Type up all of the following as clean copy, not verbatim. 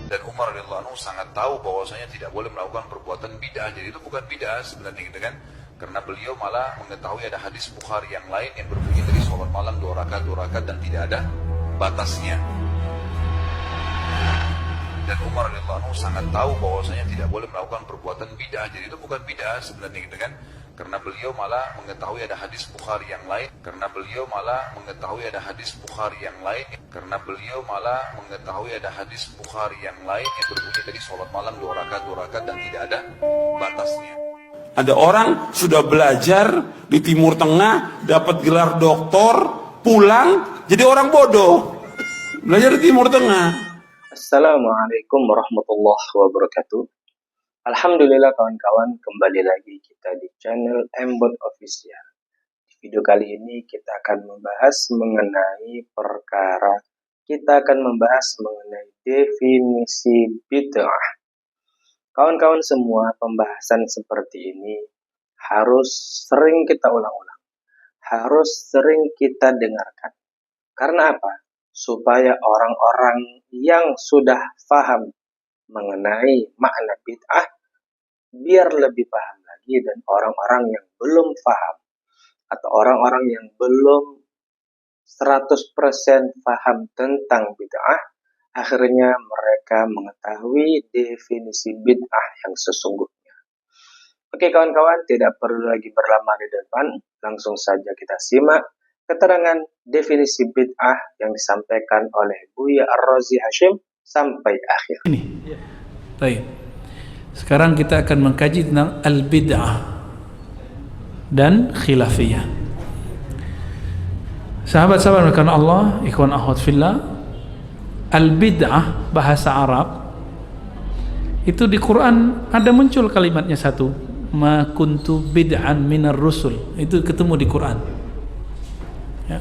Dan Umar radhiyallahu anhu sangat tahu bahwasanya tidak boleh melakukan perbuatan bid'ah. Jadi itu bukan bid'ah sebenarnya gitu kan. Karena beliau malah mengetahui ada hadis Bukhari yang lain yang berbunyi dari sholat malam 2 rakaat dan tidak ada batasnya. Dan Umar radhiyallahu anhu sangat tahu bahwasanya tidak boleh melakukan perbuatan bid'ah. Jadi itu bukan bid'ah sebenarnya gitu kan. Karena beliau malah mengetahui ada hadis Bukhari yang lain. Karena beliau malah mengetahui ada hadis Bukhari yang lain. Karena beliau malah mengetahui ada hadis Bukhari yang lain yang berbunyi dari sholat malam 2 rakaat dan tidak ada batasnya. Ada orang sudah belajar di Timur Tengah, dapat gelar doktor, pulang jadi orang bodoh. Belajar di Timur Tengah. Assalamualaikum warahmatullahi wabarakatuh. Alhamdulillah kawan-kawan, kembali lagi kita di channel Mbot Official. Di video kali ini kita akan membahas mengenai definisi bid'ah. Kawan-kawan semua, pembahasan seperti ini harus sering kita ulang-ulang, harus sering kita dengarkan. Karena apa? Supaya orang-orang yang sudah paham mengenai makna bid'ah biar lebih paham lagi, dan orang-orang yang belum paham atau orang-orang yang belum 100% paham tentang bid'ah, akhirnya mereka mengetahui definisi bid'ah yang sesungguhnya. Oke kawan-kawan, tidak perlu lagi berlama di depan, langsung saja kita simak keterangan definisi bid'ah yang disampaikan oleh Buya Ar-Razi Hashim sampai akhir. Ini. Baik. Sekarang kita akan mengkaji tentang al-bid'ah dan khilafiyah. Sahabat-sahabat karena Allah, ikhwan akhwat fillah, al-bid'ah bahasa Arab itu di Quran ada muncul kalimatnya satu, ma kuntu bid'an minar rusul, itu ketemu di Quran ya.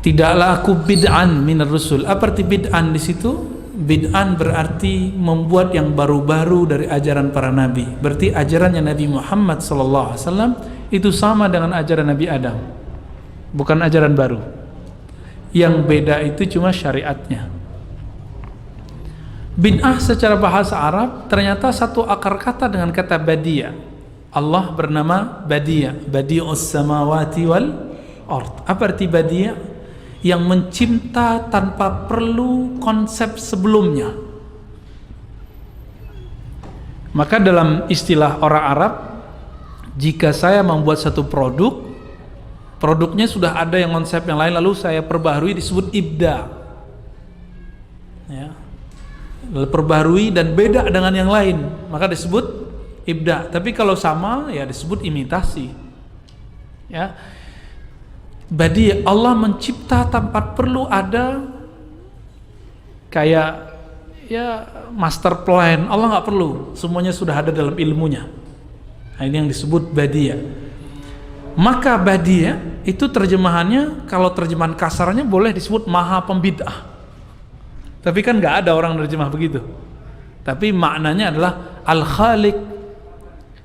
Tidaklah aku bid'an minar rusul. Apa arti bid'an di situ? Bid'an berarti membuat yang baru-baru dari ajaran para nabi. Berarti ajarannya Nabi Muhammad SAW itu sama dengan ajaran Nabi Adam, bukan ajaran baru. Yang beda itu cuma syariatnya. Bid'ah secara bahasa Arab ternyata satu akar kata dengan kata badia. Allah bernama Badia, Badi'us samawati wal ard. Apa arti badia? Yang mencipta tanpa perlu konsep sebelumnya. Maka dalam istilah orang Arab, jika saya membuat satu produknya sudah ada yang konsep yang lain, lalu saya perbaharui, disebut ibda ya. Lalu perbaharui dan beda dengan yang lain, maka disebut ibda. Tapi kalau sama ya disebut imitasi ya. Badi, Allah mencipta tanpa perlu ada kayak ya master plan. Allah nggak perlu, semuanya sudah ada dalam ilmunya. Nah, ini yang disebut badia. Maka badia itu terjemahannya, kalau terjemahan kasarnya boleh disebut maha pembid'ah. Tapi kan nggak ada orang terjemah begitu. Tapi maknanya adalah al-khaliq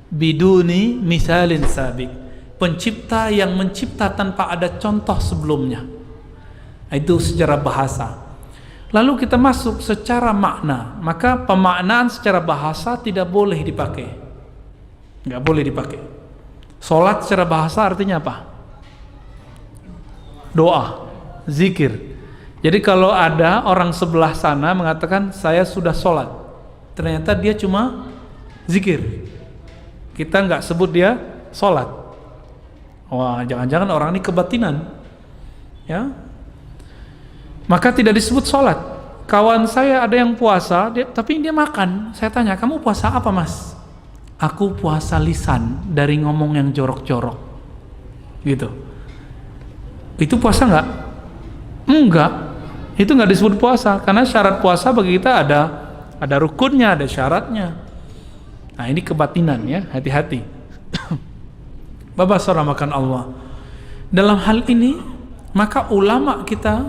biduni misalin sabiq. Pencipta yang mencipta tanpa ada contoh sebelumnya. Itu secara bahasa. Lalu kita masuk secara makna. Maka pemaknaan secara bahasa tidak boleh dipakai. Nggak boleh dipakai. Sholat secara bahasa artinya apa? Doa, zikir. Jadi kalau ada orang sebelah sana mengatakan saya sudah sholat, ternyata dia cuma zikir, kita nggak sebut dia sholat. Wah, jangan-jangan orang ini kebatinan ya, maka tidak disebut sholat. Kawan saya ada yang puasa tapi dia makan. Saya tanya, kamu puasa apa mas? Aku puasa lisan, dari ngomong yang jorok-jorok gitu. Itu puasa nggak? Enggak. Itu nggak disebut puasa, karena syarat puasa bagi kita ada rukunnya, ada syaratnya. Nah ini kebatinan ya, hati-hati. Bapak saudara makan Allah, dalam hal ini maka ulama kita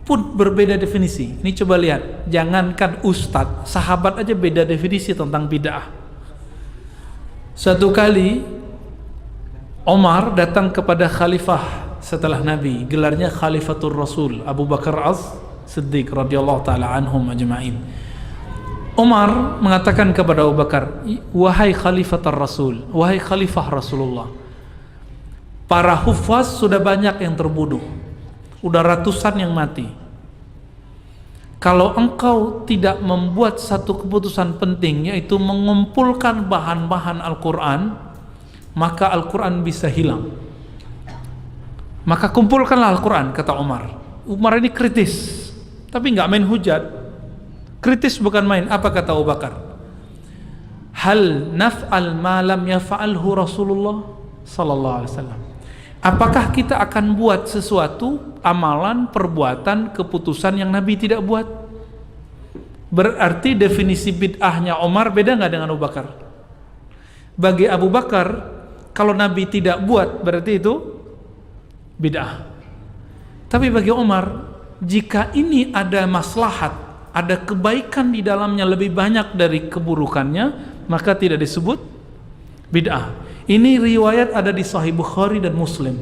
pun berbeda definisi. Ini coba lihat, jangankan ustadz, sahabat aja beda definisi tentang bid'ah. Suatu kali Omar datang kepada khalifah setelah Nabi, gelarnya Khalifatul Rasul, Abu Bakar As-Siddiq radhiyallahu taala anhum ajma'in. Umar mengatakan kepada Abu Bakar, wahai Khalifatul Rasul, wahai Khalifah Rasulullah, para hufaz sudah banyak yang terbunuh, udah ratusan yang mati. Kalau engkau tidak membuat satu keputusan penting, yaitu mengumpulkan bahan-bahan Al-Quran, maka Al-Quran bisa hilang. Maka kumpulkanlah Al-Quran, kata Umar. Umar ini kritis, tapi nggak main hujat. Kritis bukan main. Apa kata Abu Bakar? Hal naf'al ma lam yaf'alhu Rasulullah sallallahu alaihi wasallam. Apakah kita akan buat sesuatu amalan, perbuatan, keputusan yang Nabi tidak buat? Berarti definisi bid'ahnya Umar beda nggak dengan Abu Bakar? Bagi Abu Bakar, kalau Nabi tidak buat berarti itu bid'ah. Tapi bagi Umar, jika ini ada maslahat, ada kebaikan di dalamnya lebih banyak dari keburukannya, maka tidak disebut bid'ah. Ini riwayat ada di Sahih Bukhari dan Muslim,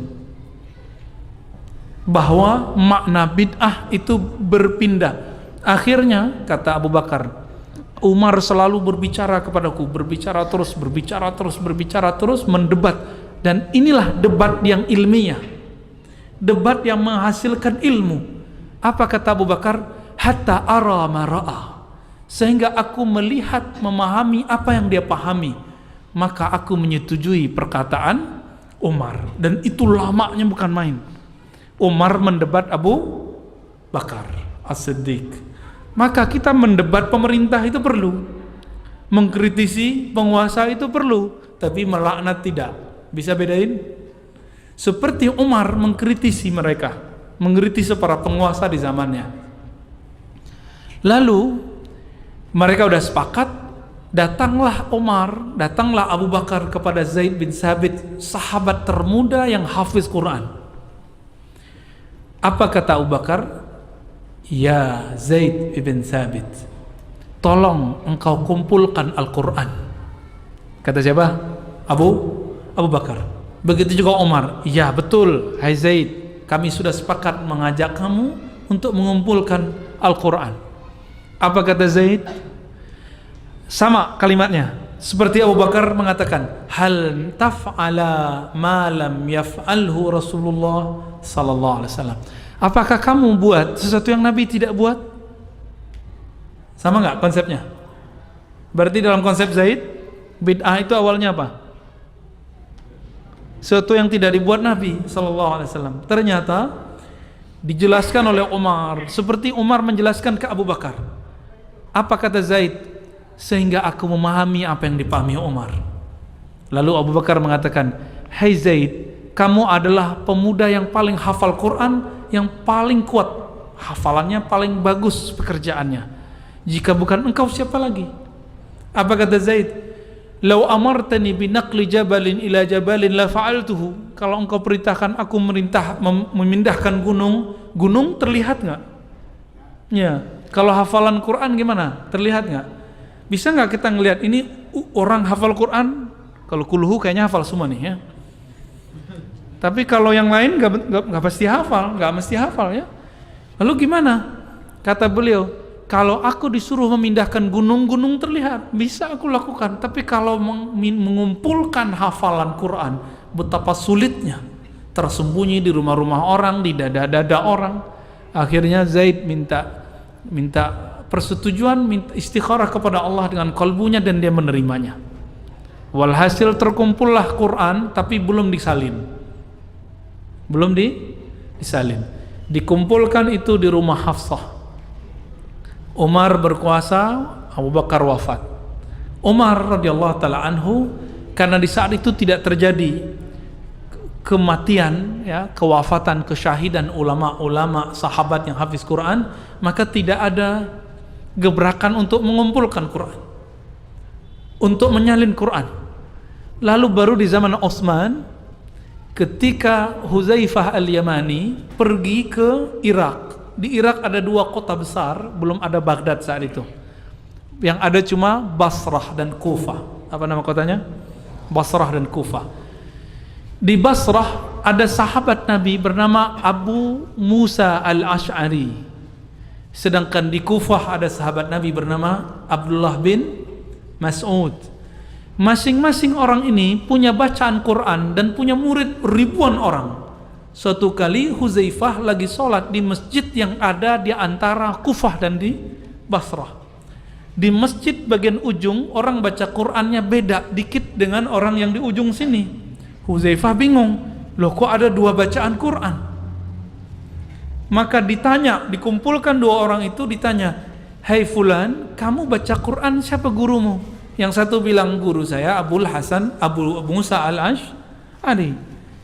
bahwa makna bid'ah itu berpindah. Akhirnya kata Abu Bakar, Umar selalu berbicara kepadaku, berbicara terus, mendebat. Dan inilah debat yang ilmiah, debat yang menghasilkan ilmu. Apa kata Abu Bakar? Hatta ara ma ra'a, sehingga aku melihat, memahami apa yang dia pahami, maka aku menyetujui perkataan Umar. Dan itu lamanya bukan main. Umar mendebat Abu Bakar As-Siddiq. Maka kita mendebat pemerintah itu perlu, mengkritisi penguasa itu perlu, tapi melaknat tidak. Bisa bedain? Seperti Umar mengkritisi mereka, mengkritisi para penguasa di zamannya. Lalu mereka udah sepakat, datanglah Umar, datanglah Abu Bakar kepada Zaid bin Sabit, sahabat termuda yang hafiz Quran. Apa kata Abu Bakar? Ya Zaid bin Sabit, tolong engkau kumpulkan Al-Quran. Kata siapa? Abu Bakar. Begitu juga Umar. Ya betul, hai Zaid, kami sudah sepakat mengajak kamu untuk mengumpulkan Al-Quran. Apa kata Zaid? Sama kalimatnya seperti Abu Bakar mengatakan, hal taf'ala ma lam yaf'alhu Rasulullah sallallahu alaihi wasallam. Apakah kamu buat sesuatu yang Nabi tidak buat? Sama nggak konsepnya? Berarti dalam konsep Zaid, bid'ah itu awalnya apa? Sesuatu yang tidak dibuat Nabi sallallahu alaihi wasallam. Ternyata dijelaskan oleh Umar, seperti Umar menjelaskan ke Abu Bakar. Apa kata Zaid? Sehingga aku memahami apa yang dipahami Umar. Lalu Abu Bakar mengatakan, hai Zaid, kamu adalah pemuda yang paling hafal Quran, yang paling kuat hafalannya, paling bagus pekerjaannya. Jika bukan engkau siapa lagi? Apa kata Zaid? Lau amartani binaqli jabalin ila jabalin la fa'altuhu. Kalau engkau perintahkan aku memindahkan gunung terlihat nggak? Ya. Kalau hafalan Quran gimana? Terlihat nggak? Bisa nggak kita ngelihat ini orang hafal Quran? Kalau kulhu kayaknya hafal semua nih ya. Tapi kalau yang lain nggak pasti hafal, nggak mesti hafal ya. Lalu gimana? Kata beliau, kalau aku disuruh memindahkan gunung terlihat, bisa aku lakukan. Tapi kalau mengumpulkan hafalan Quran, betapa sulitnya. Tersembunyi di rumah-rumah orang, di dada-dada orang. Akhirnya Zaid minta persetujuan, minta istikharah kepada Allah dengan kalbunya, dan dia menerimanya. Walhasil terkumpullah Quran, tapi belum disalin. Disalin. Dikumpulkan itu di rumah Hafsah. Umar berkuasa, Abu Bakar wafat. Umar radhiyallahu taala anhu, karena di saat itu tidak terjadi kematian, ya, kewafatan, kesyahidan ulama-ulama sahabat yang hafiz Quran, maka tidak ada gebrakan untuk mengumpulkan Quran, untuk menyalin Quran. Lalu baru di zaman Utsman, ketika Huzaifah al-Yamani pergi ke Irak. Di Irak ada 2 kota besar, belum ada Baghdad saat itu. Yang ada cuma Basrah dan Kufah. Apa nama kotanya? Basrah dan Kufah. Di Basrah ada sahabat Nabi bernama Abu Musa al-Ash'ari. Sedangkan di Kufah ada sahabat Nabi bernama Abdullah bin Mas'ud. Masing-masing orang ini punya bacaan Quran dan punya murid ribuan orang. Suatu kali Huzaifah lagi sholat di masjid yang ada di antara Kufah dan di Basrah. Di masjid bagian ujung orang baca Qurannya beda dikit dengan orang yang di ujung sini. Huzaifah bingung, loh kok ada dua bacaan Quran? Maka ditanya, dikumpulkan dua orang itu ditanya, "Hai fulan, kamu baca Quran siapa gurumu?" Yang satu bilang, "Guru saya Abul Hasan Abu Musa al-Ash'ari."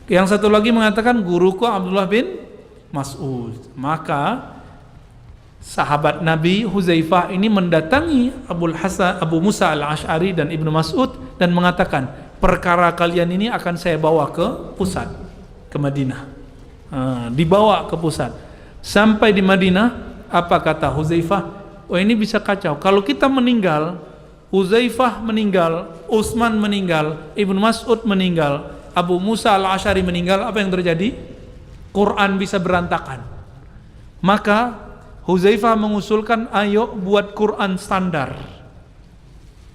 Yang satu lagi mengatakan, "Guruku Abdullah bin Mas'ud." Maka sahabat Nabi Huzaifah ini mendatangi Abu Musa al-Ash'ari dan Ibnu Mas'ud dan mengatakan, "Perkara kalian ini akan saya bawa ke pusat, ke Madinah." Dibawa ke pusat. Sampai di Madinah, apa kata Huzaifah? Oh, ini bisa kacau. Kalau kita meninggal, Huzaifah meninggal, Utsman meninggal, Ibnu Mas'ud meninggal, Abu Musa al-Ash'ari meninggal, apa yang terjadi? Quran bisa berantakan. Maka Huzaifah mengusulkan, ayo buat Quran standar.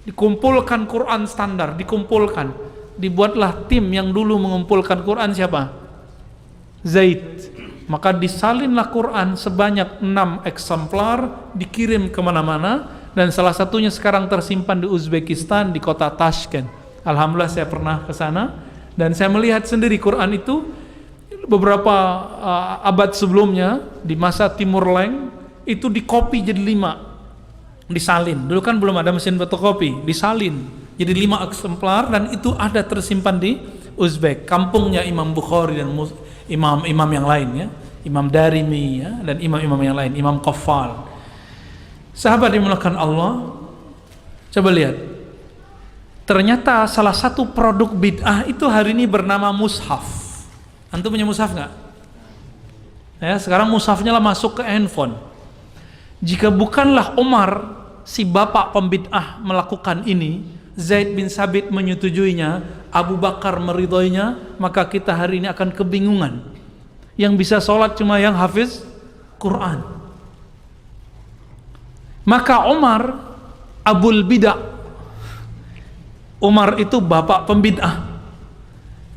Dikumpulkan Quran standar, dikumpulkan. Dibuatlah tim yang dulu mengumpulkan Quran siapa? Zaid. Maka disalinlah Quran sebanyak 6 eksemplar, dikirim kemana-mana, dan salah satunya sekarang tersimpan di Uzbekistan, di kota Tashkent. Alhamdulillah saya pernah ke sana, dan saya melihat sendiri Quran itu beberapa abad sebelumnya, di masa Timur Leng, itu dikopi jadi 5, disalin. Dulu kan belum ada mesin fotokopi, disalin jadi 5 eksemplar, dan itu ada tersimpan di Uzbek, kampungnya Imam Bukhari dan imam-imam yang lain ya, Imam Darimi ya, dan imam-imam yang lain, Imam Qaffal. Sahabat dimulakan Allah, coba lihat, ternyata salah satu produk bid'ah itu hari ini bernama mushaf. Antum punya mushaf nggak? Ya, sekarang mushafnya lah masuk ke handphone. Jika bukanlah Umar, si bapak pembid'ah, melakukan ini, Zaid bin Sabit menyetujuinya, Abu Bakar meridhoinya, maka kita hari ini akan kebingungan. Yang bisa sholat cuma yang hafiz Quran. Maka Umar, Abul Bid'ah, Umar itu bapak pembid'ah.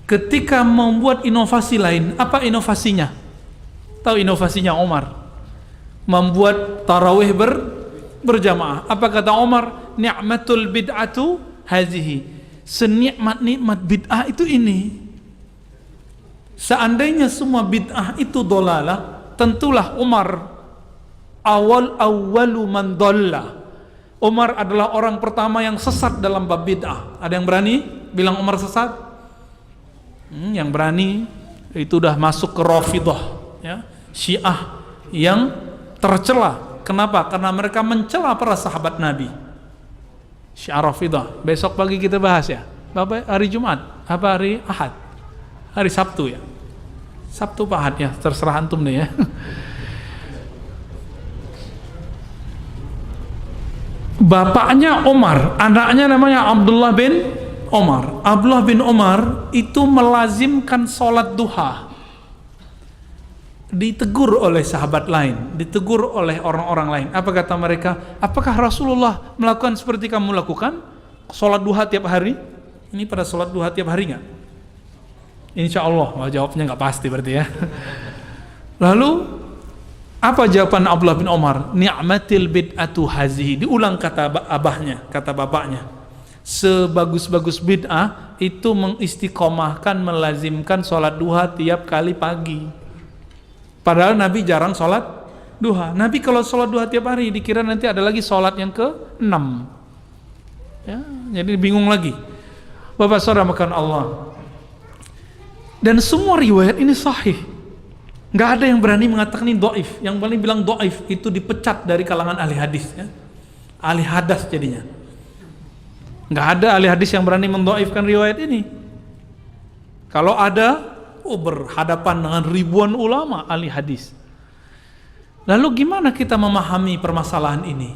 Ketika membuat inovasi lain, apa inovasinya? Tahu inovasinya Umar? Membuat tarawih berjamaah. Apa kata Umar? Ni'matul bid'atu hazihi. Senikmat-nikmat bid'ah itu ini. Seandainya semua bid'ah itu dolalah, tentulah Umar awwalu man dhalla. Umar adalah orang pertama yang sesat dalam bab bid'ah. Ada yang berani bilang Umar sesat? Yang berani itu udah masuk ke Rafidhah ya, Syiah yang tercela. Kenapa? Karena mereka mencela para sahabat Nabi. Syiah Rafidhah. Besok pagi kita bahas ya. Bapak hari Jumat, apa hari Ahad? Hari Sabtu ya. Sabtu Pak Ahad ya, terserah antum deh ya. Bapaknya Umar, anaknya namanya Abdullah bin Umar. Abdullah bin Umar itu melazimkan sholat duha. Ditegur oleh sahabat lain, ditegur oleh orang-orang lain. Apa kata mereka? Apakah Rasulullah melakukan seperti kamu lakukan? Sholat duha tiap hari? Ini pada sholat duha tiap hari nggak? Insya Allah. Wah, jawabnya nggak pasti berarti ya. Lalu apa jawaban Abdullah bin Umar? Ni'matil bid'atu hazihi. Diulang kata abahnya, kata bapaknya. Sebagus-bagus bid'ah itu mengistiqomahkan, melazimkan sholat duha tiap kali pagi. Padahal Nabi jarang sholat duha. Nabi kalau sholat duha tiap hari dikira nanti ada lagi sholat yang ke-6 ya, jadi bingung lagi. Bapak saudara makan Allah. Dan semua riwayat ini sahih. Nggak ada yang berani mengatakan ini dhaif. Yang paling bilang dhaif itu dipecat dari kalangan ahli hadis ya. Ahli hadas jadinya. Nggak ada ahli hadis yang berani mendhaifkan riwayat ini. Kalau ada, berhadapan dengan ribuan ulama ahli hadis. Lalu gimana kita memahami permasalahan ini?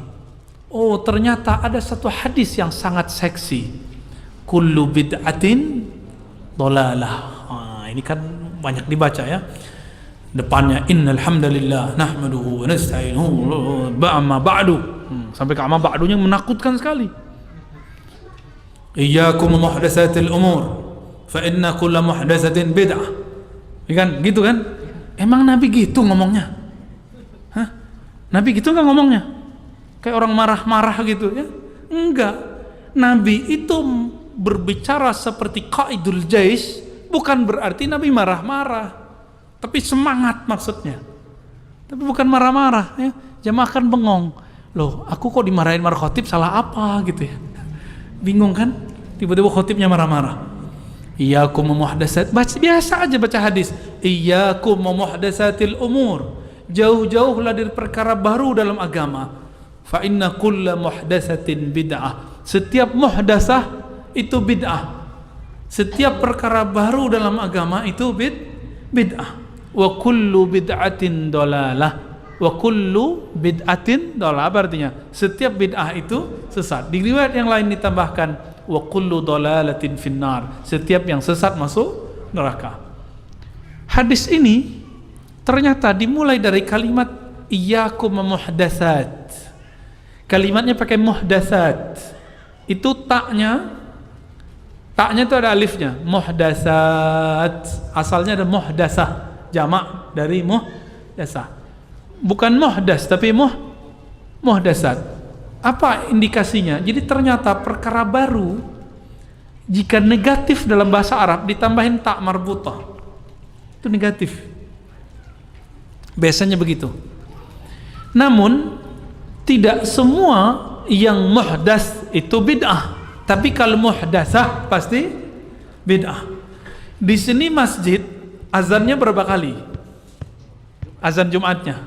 Oh, ternyata ada satu hadis yang sangat seksi. Kullu bid'atin dhalalah. Ini kan banyak dibaca ya. Depannya innal hamdalillah nahmaduhu wa nasta'inuhu ba'ma ba'du. Sampai ke amma ba'dunya menakutkan sekali. Iyyakum muhdatsatil umur fa inna kulla muhdatsatin bid'ah. Kan gitu kan? Emang Nabi gitu ngomongnya? Hah? Nabi gitu enggak ngomongnya? Kayak orang marah-marah gitu ya? Enggak. Nabi itu berbicara seperti qaidul jais, bukan berarti Nabi marah-marah. Tapi semangat maksudnya. Tapi bukan marah-marah ya. Jamaah kan bengong. Loh, aku kok dimarahin marah khotib, salah apa gitu ya. Bingung kan? Tiba-tiba khotibnya marah-marah. Iyyakum muhdatsat. Biasa aja baca hadis. Iyyakum muhdatsatil umur. Jauh-jauhlah dari perkara baru dalam agama. Fa inna kulla muhdatsatin bid'ah. Setiap muhdatsah itu bid'ah. Setiap perkara baru dalam agama itu bid'ah. Wa kullu bid'atin dolalah. Wa kullu bid'atin dolalah. Apa artinya? Setiap bid'ah itu sesat. Di riwayat yang lain ditambahkan wa kullu dolalatin finnar. Setiap yang sesat masuk neraka. Hadis ini ternyata dimulai dari kalimat iyyakum muhdatsat. Kalimatnya pakai muhdatsat. Itu taknya itu ada alifnya. Muhdatsat. Asalnya ada muhdatsah. Jamak dari muhdasah. Bukan muhdas tapi muhdasat. Apa indikasinya? Jadi ternyata perkara baru jika negatif dalam bahasa Arab ditambahin tak marbutah itu negatif. Biasanya begitu. Namun tidak semua yang muhdas itu bid'ah. Tapi kalau muhdasah pasti bid'ah. Di sini masjid azannya berapa kali? Azan Jumatnya.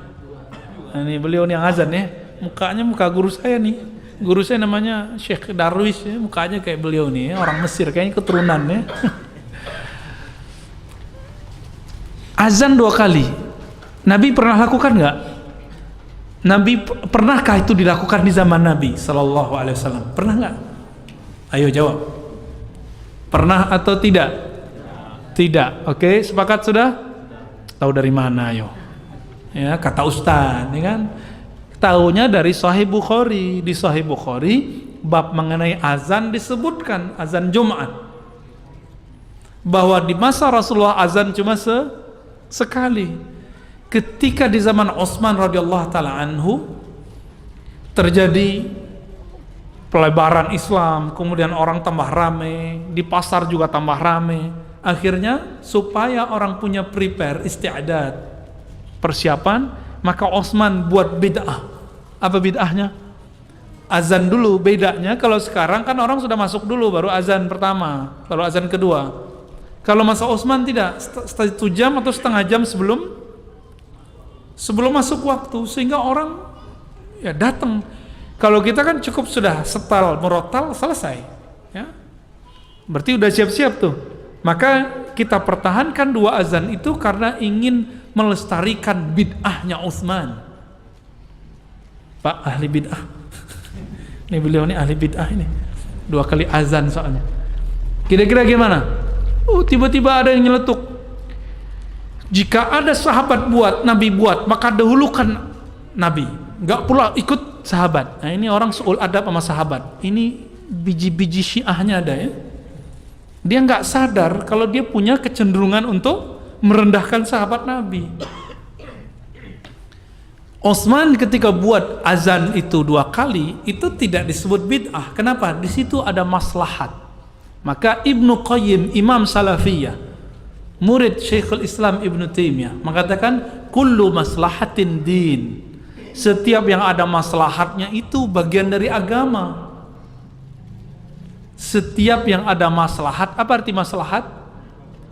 Nah, ini beliau nih yang azan ya. Mukanya muka guru saya nih. Guru saya namanya Syekh Darwis ya. Mukanya kayak beliau nih ya. Orang Mesir kayaknya keturunan ya. Azan 2 kali. Nabi pernah lakukan nggak? Nabi pernahkah itu dilakukan di zaman Nabi Sallallahu Alaihi Wasallam? Pernah nggak? Ayo jawab. Pernah atau tidak? Tidak. Oke, sepakat sudah? Tahu dari mana ayo? Ya, kata Ustaz, ya kan? Taunya dari Sahih Bukhari. Di Sahih Bukhari bab mengenai azan disebutkan azan Jumat. Bahwa di masa Rasulullah azan cuma sekali. Ketika di zaman Utsman radhiyallahu taala anhu terjadi pelebaran Islam, kemudian orang tambah rame, di pasar juga tambah rame. Akhirnya supaya orang punya prepare, isti'dad, persiapan, maka Utsman buat bid'ah. Apa bid'ahnya? Azan dulu. Bedanya kalau sekarang kan orang sudah masuk dulu baru azan pertama, baru azan kedua. Kalau masa Utsman tidak, 1 jam atau setengah jam sebelum masuk waktu, sehingga orang ya datang. Kalau kita kan cukup sudah setal murotal selesai ya. Berarti udah siap-siap tuh. Maka kita pertahankan 2 azan itu karena ingin melestarikan bid'ahnya Utsman. Pak ahli bid'ah. Ini beliau ini ahli bid'ah ini. 2 kali azan soalnya. Kira-kira gimana? Tiba-tiba ada yang nyeletuk. Jika ada sahabat buat, Nabi buat, maka dahulukan Nabi. Enggak pula ikut sahabat. Nah, ini orang suul adab sama sahabat. Ini biji-biji Syiahnya ada ya. Dia nggak sadar kalau dia punya kecenderungan untuk merendahkan sahabat Nabi. Utsman ketika buat azan itu 2 kali itu tidak disebut bid'ah. Kenapa? Di situ ada maslahat. Maka Ibnu Qayyim, Imam Salafiyah, murid Syekhul Islam Ibnu Taimiyah, mengatakan kullu maslahatin din. Setiap yang ada maslahatnya itu bagian dari agama. Setiap yang ada maslahat, apa arti maslahat?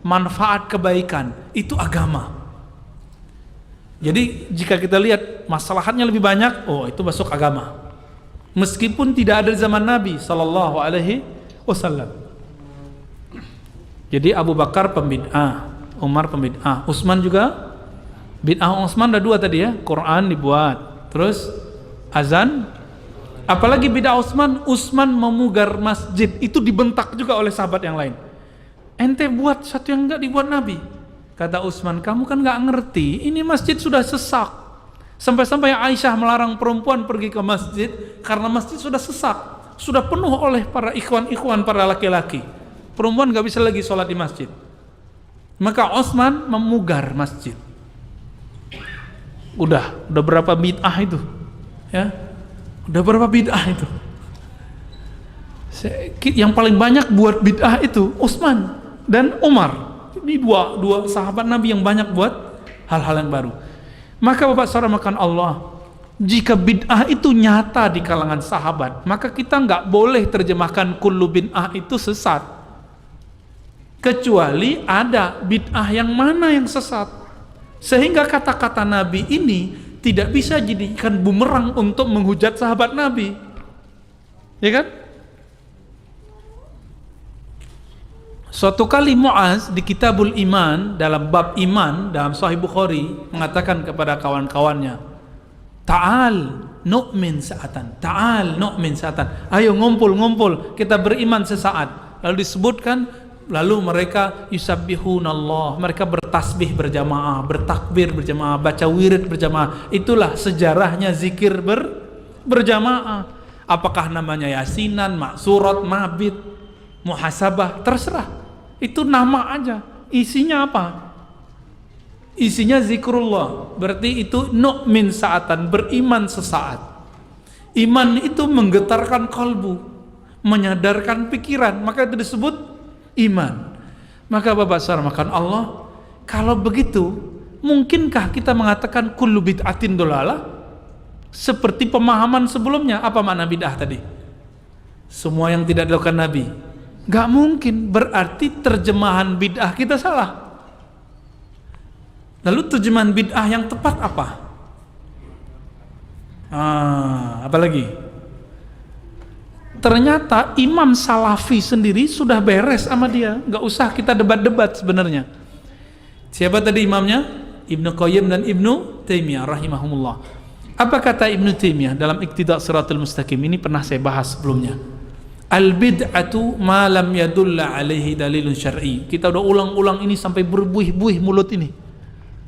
Manfaat kebaikan, itu agama. Jadi jika kita lihat maslahatnya lebih banyak, itu masuk agama. Meskipun tidak ada di zaman Nabi Sallallahu Alaihi Wasallam. Jadi Abu Bakar pembid'ah, Umar pembid'ah, Utsman juga bid'ah. Utsman ada 2 tadi ya, Quran dibuat, terus azan. Apalagi bid'ah Utsman memugar masjid, itu dibentak juga oleh sahabat yang lain. Ente buat satu yang enggak dibuat Nabi. Kata Utsman, kamu kan nggak ngerti, ini masjid sudah sesak. Sampai-sampai Aisyah melarang perempuan pergi ke masjid karena masjid sudah sesak, sudah penuh oleh para ikhwan-ikhwan, para laki-laki. Perempuan nggak bisa lagi sholat di masjid. Maka Utsman memugar masjid. Udah berapa bid'ah itu? Ya, udah berapa bid'ah itu? Yang paling banyak buat bid'ah itu Utsman dan Umar. Ini dua sahabat Nabi yang banyak buat hal-hal yang baru. Maka Bapak saudara makan Allah, jika bid'ah itu nyata di kalangan sahabat, maka kita nggak boleh terjemahkan kullu bid'ah itu sesat, kecuali ada bid'ah yang mana yang sesat, sehingga kata-kata Nabi ini tidak bisa jadikan bumerang untuk menghujat sahabat Nabi, ya kan? Suatu kali Muaz di Kitabul Iman, dalam bab iman dalam Sahih Bukhari, mengatakan kepada kawan-kawannya, Ta'al nu'min sa'atan, ta'al nu'min sa'atan, ayo ngumpul kita beriman sesaat. Lalu disebutkan, lalu mereka yusabbihunallah, mereka bertasbih berjamaah, bertakbir berjamaah, baca wirid berjamaah. Itulah sejarahnya zikir berjamaah. Apakah namanya yasinan, maksurat, mabit, muhasabah, terserah. Itu nama aja. Isinya apa? Isinya zikrullah. Berarti itu nu'min sa'atan, beriman sesaat. Iman itu menggetarkan kalbu, menyadarkan pikiran, maka itu disebut iman. Maka Bapak saudara makan Allah, kalau begitu mungkinkah kita mengatakan kullu bid'atin dolalah? Seperti pemahaman sebelumnya. Apa makna bid'ah tadi? Semua yang tidak dilakukan Nabi. Gak mungkin, berarti terjemahan bid'ah kita salah. Lalu terjemahan bid'ah yang tepat apa? Apa lagi? Ternyata Imam Salafi sendiri sudah beres sama dia, gak usah kita debat-debat sebenarnya. Siapa tadi imamnya? Ibnu Qayyim dan Ibnu Taimiyah rahimahumullah. Apa kata Ibnu Taimiyah dalam Iqtida' Shiratal Mustaqim? Ini pernah saya bahas sebelumnya. Al-bid'atu ma lam yadulla alaihi dalilun syar'i. Kita udah ulang-ulang ini sampai berbuih-buih mulut ini,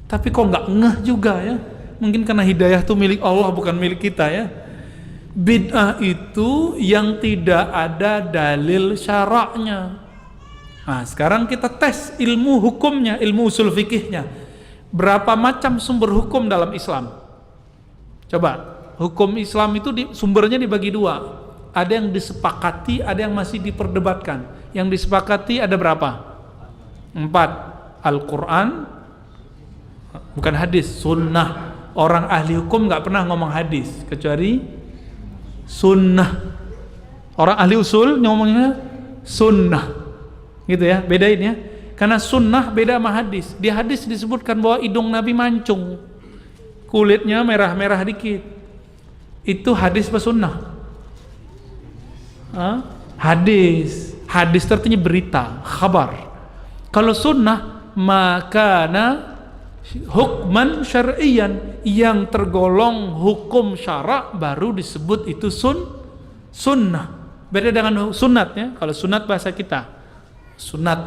tapi kok nggak ngeh juga ya. Mungkin karena hidayah itu milik Allah, bukan milik kita ya. Bid'ah itu yang tidak ada dalil syaraknya. Nah sekarang kita tes ilmu hukumnya, ilmu usul fikihnya. Berapa macam sumber hukum dalam Islam? Coba, hukum Islam itu sumbernya dibagi dua. Ada yang disepakati, ada yang masih diperdebatkan. Yang disepakati ada berapa? 4. Al-Quran, bukan hadis, sunnah. Orang ahli hukum nggak pernah ngomong hadis kecuali sunnah. Orang ahli usul ngomongnya sunnah, gitu ya. Bedain ya, karena sunnah beda sama hadis. Di hadis disebutkan bahwa hidung Nabi mancung, kulitnya merah-merah dikit. Itu hadis apa sunnah? Hadis artinya berita, khabar. Kalau sunnah, makana hukman syar'iyan, yang tergolong hukum syarak baru disebut itu sunnah. Beda dengan sunat ya. Kalau sunat bahasa kita, sunat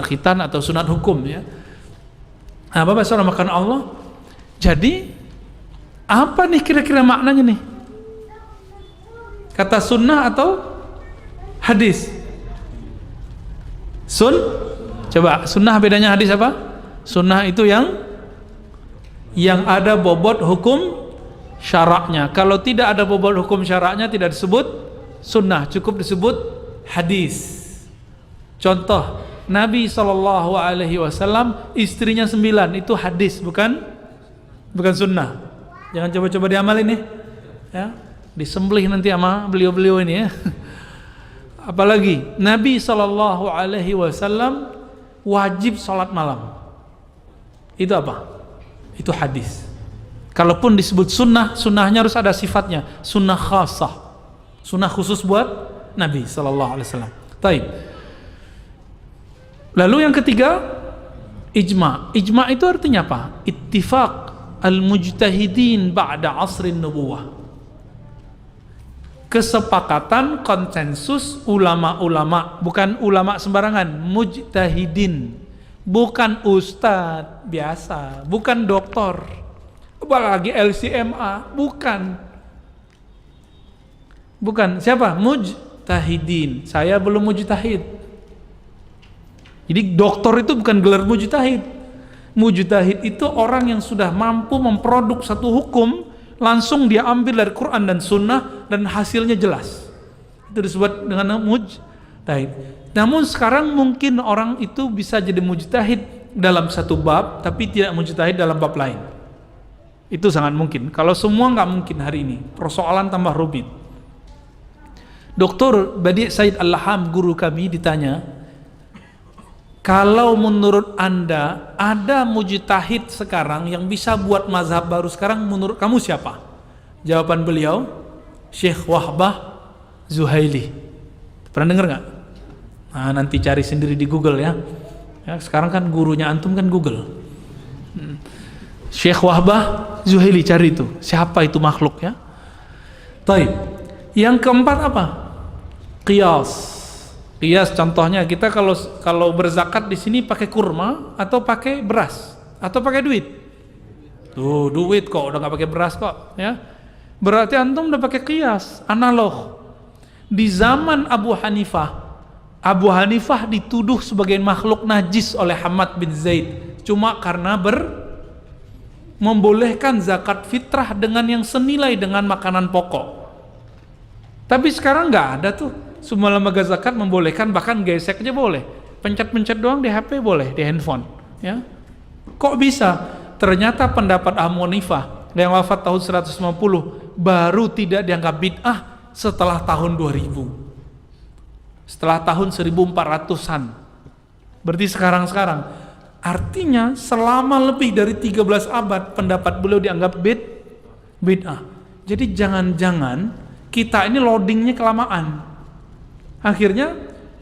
khitan atau sunat hukum ya. Nah, Bapak saudara makan Allah. Jadi apa nih kira-kira maknanya nih? Kata sunnah atau hadis? Coba sunnah bedanya hadis apa? Sunnah itu yang ada bobot hukum syaraknya. Kalau tidak ada bobot hukum syaraknya tidak disebut sunnah, cukup disebut hadis. Contoh, Nabi SAW istrinya 9, itu hadis, bukan sunnah. Jangan coba-coba diamalin nih ya. Disembelih nanti sama beliau-beliau ini ya. Apalagi Nabi SAW wajib sholat malam. Itu apa? Itu hadis. Kalaupun disebut sunnah, sunnahnya harus ada sifatnya. Sunnah khasah, sunnah khusus buat Nabi SAW. Taib. Lalu yang ketiga, ijma. Ijma itu artinya apa? Ittifaq al-mujtahidin ba'da asrin nubuwah. Kesepakatan, konsensus ulama-ulama, bukan ulama sembarangan, mujtahidin. bukan ustadz biasa, bukan doktor, apalagi LCMA, bukan. Siapa? Mujtahidin. Saya belum mujtahid. Jadi doktor itu bukan gelar mujtahid. Mujtahid itu orang yang sudah mampu memproduk satu hukum, langsung dia ambil dari Quran dan Sunnah dan hasilnya jelas. Itu disebut dengan mujtahid. Namun sekarang mungkin orang itu bisa jadi mujtahid dalam satu bab, tapi tidak mujtahid dalam bab lain. Itu sangat mungkin. Kalau semua nggak mungkin hari ini, persoalan tambah rumit. Dr. Badi' Said Al-Laham, guru kami, ditanya, kalau menurut Anda ada mujtahid sekarang yang bisa buat mazhab baru sekarang, menurut kamu siapa? Jawaban beliau, Syekh Wahbah Zuhaili. Pernah dengar nggak? Nah, nanti cari sendiri di Google ya. Sekarang kan gurunya antum kan Google. Syekh Wahbah Zuhaili, cari itu. Siapa itu makhluk ya? Taib. Yang keempat apa? Qiyas. Qiyas contohnya kita kalau berzakat di sini pakai kurma atau pakai beras atau pakai duit. Tuh, duit kok, udah nggak pakai beras kok ya. Berarti antum udah pakai qiyas, analog. Di zaman Abu Hanifah dituduh sebagai makhluk najis oleh Hamad bin Zaid cuma karena membolehkan zakat fitrah dengan yang senilai dengan makanan pokok. Tapi sekarang nggak ada tuh. Semua lembaga zakat membolehkan, bahkan gesek aja boleh. Pencet-pencet doang di HP boleh, di handphone. Ya. Kok bisa? Ternyata pendapat Abu Hanifah yang wafat tahun 150 baru tidak dianggap bid'ah setelah tahun 2000. Setelah tahun 1400-an. Berarti sekarang. Artinya selama lebih dari 13 abad pendapat beliau dianggap bid'ah. Jadi jangan-jangan kita ini loadingnya kelamaan. Akhirnya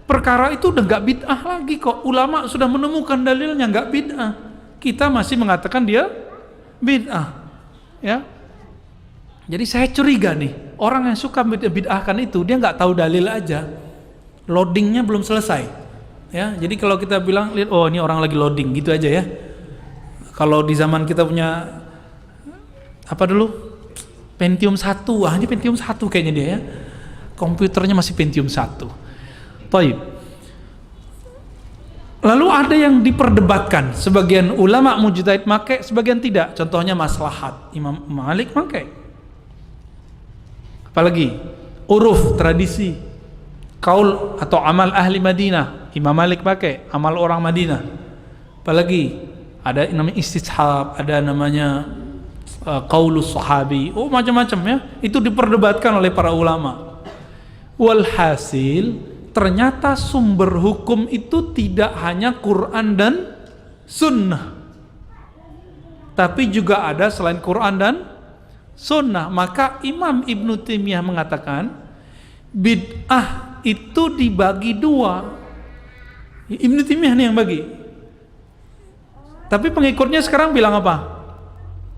perkara itu udah nggak bid'ah lagi kok. Ulama sudah menemukan dalilnya nggak bid'ah. Kita masih mengatakan dia bid'ah. Ya. Jadi saya curiga nih, orang yang suka bid'ahkan itu dia nggak tahu dalil aja. Loadingnya belum selesai. Ya. Jadi kalau kita bilang, lihat, oh ini orang lagi loading gitu aja ya. Kalau di zaman kita punya apa dulu? Pentium 1. Ini Pentium 1 kayaknya dia ya. Komputernya masih Pentium 1. Taib. Lalu ada yang diperdebatkan. Sebagian ulama mujtahid make, sebagian tidak. Contohnya maslahat. Imam Malik make. Apalagi uruf, tradisi, kaul atau amal ahli Madinah. Imam Malik pakai amal orang Madinah. Apalagi ada namanya istishab, ada namanya qaulus sahabi. Oh macam-macam ya. Itu diperdebatkan oleh para ulama. Walhasil ternyata sumber hukum itu tidak hanya Quran dan Sunnah, tapi juga ada selain Quran dan Sunnah. Maka Imam Ibnu Taimiyah mengatakan bid'ah itu dibagi dua. Ibnu Taimiyah nih yang bagi. Tapi pengikutnya sekarang bilang apa?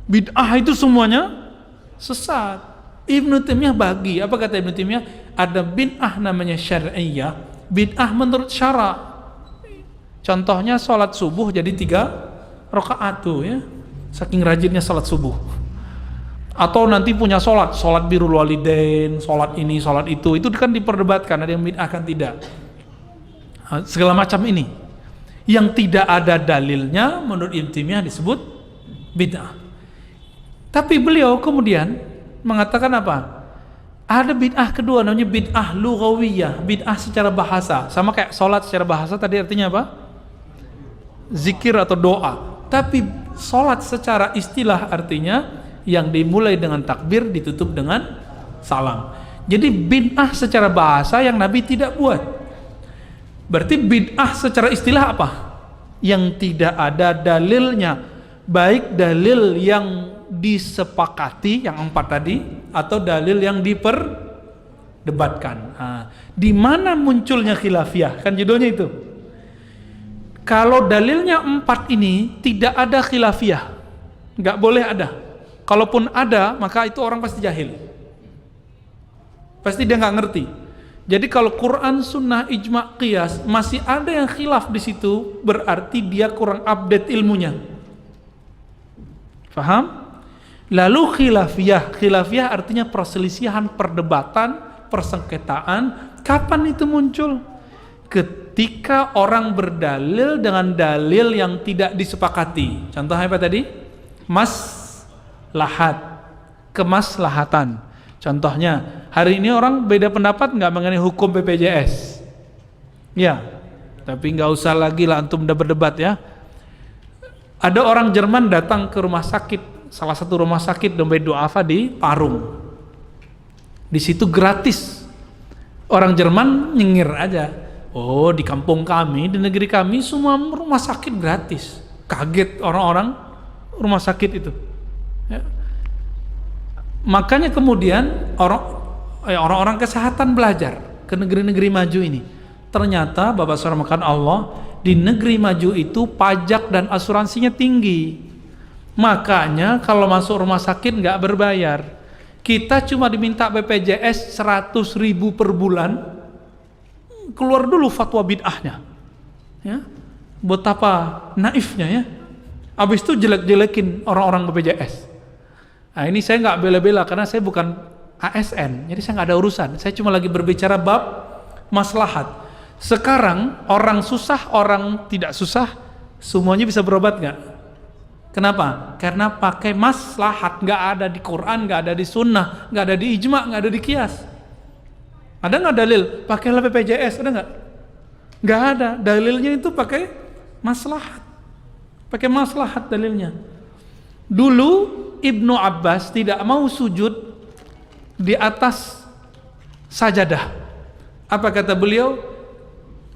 Bid'ah itu semuanya sesat. Ibnu Taimiyah bagi. Apa kata Ibnu Taimiyah? Ada bid'ah namanya syar'iyyah, bid'ah menurut syara'. Contohnya sholat subuh jadi 3 rakaat tuh ya. Saking rajinnya sholat subuh. Atau nanti punya sholat birrul walidain, sholat ini, sholat itu kan diperdebatkan, ada yang bid'ah kan tidak. Segala macam ini. Yang tidak ada dalilnya menurut Ibnu Taimiyah disebut bid'ah. Tapi beliau kemudian mengatakan apa? Ada bid'ah kedua namanya bid'ah lughawiyah, bid'ah secara bahasa. Sama kayak sholat secara bahasa tadi artinya apa? Zikir atau doa. Tapi sholat secara istilah artinya yang dimulai dengan takbir ditutup dengan salam. Jadi bid'ah secara bahasa yang Nabi tidak buat. Berarti bid'ah secara istilah apa? Yang tidak ada dalilnya, baik dalil yang disepakati yang 4 tadi atau dalil yang diperdebatkan. Di mana munculnya khilafiyah? Kan judulnya itu. Kalau dalilnya 4 ini tidak ada khilafiyah, nggak boleh ada. Kalaupun ada, maka itu orang pasti jahil. Pasti dia nggak ngerti. Jadi kalau Quran, Sunnah, Ijma, Qiyas masih ada yang khilaf di situ, berarti dia kurang update ilmunya. Faham? Lalu khilafiyah artinya perselisihan, perdebatan, persengketaan. Kapan itu muncul? Ketika orang berdalil dengan dalil yang tidak disepakati. Contohnya apa tadi? Maslahat, kemaslahatan. Contohnya, hari ini orang beda pendapat nggak mengenai hukum BPJS? Ya, tapi nggak usah lagi lah antum udah berdebat ya. Ada orang Jerman datang ke rumah sakit, salah satu rumah sakit Dompet Duafa di Parung. Di situ gratis. Orang Jerman nyengir aja. Oh, di kampung kami, di negeri kami semua rumah sakit gratis. Kaget orang-orang rumah sakit itu. Ya. Makanya kemudian orang-orang kesehatan belajar ke negeri-negeri maju ini. Ternyata Bapak Saudara makan Allah, di negeri maju itu pajak dan asuransinya tinggi. Makanya kalau masuk rumah sakit nggak berbayar. Kita cuma diminta BPJS 100.000 per bulan. Keluar dulu fatwa bid'ahnya. Ya. Betapa naifnya ya. Habis itu jelek-jelekin orang-orang BPJS. Nah ini saya nggak bela-bela karena saya bukan ASN, jadi saya nggak ada urusan. Saya cuma lagi berbicara bab maslahat. Sekarang orang susah, orang tidak susah, semuanya bisa berobat nggak? Kenapa? Karena pakai maslahat, nggak ada di Quran, nggak ada di Sunnah, nggak ada di Ijma, nggak ada di Qiyas. Ada nggak dalil? Pakailah BPJS, ada nggak? Nggak ada. Dalilnya itu pakai maslahat, pakai maslahat dalilnya. Dulu Ibnu Abbas tidak mau sujud di atas sajadah. Apa kata beliau?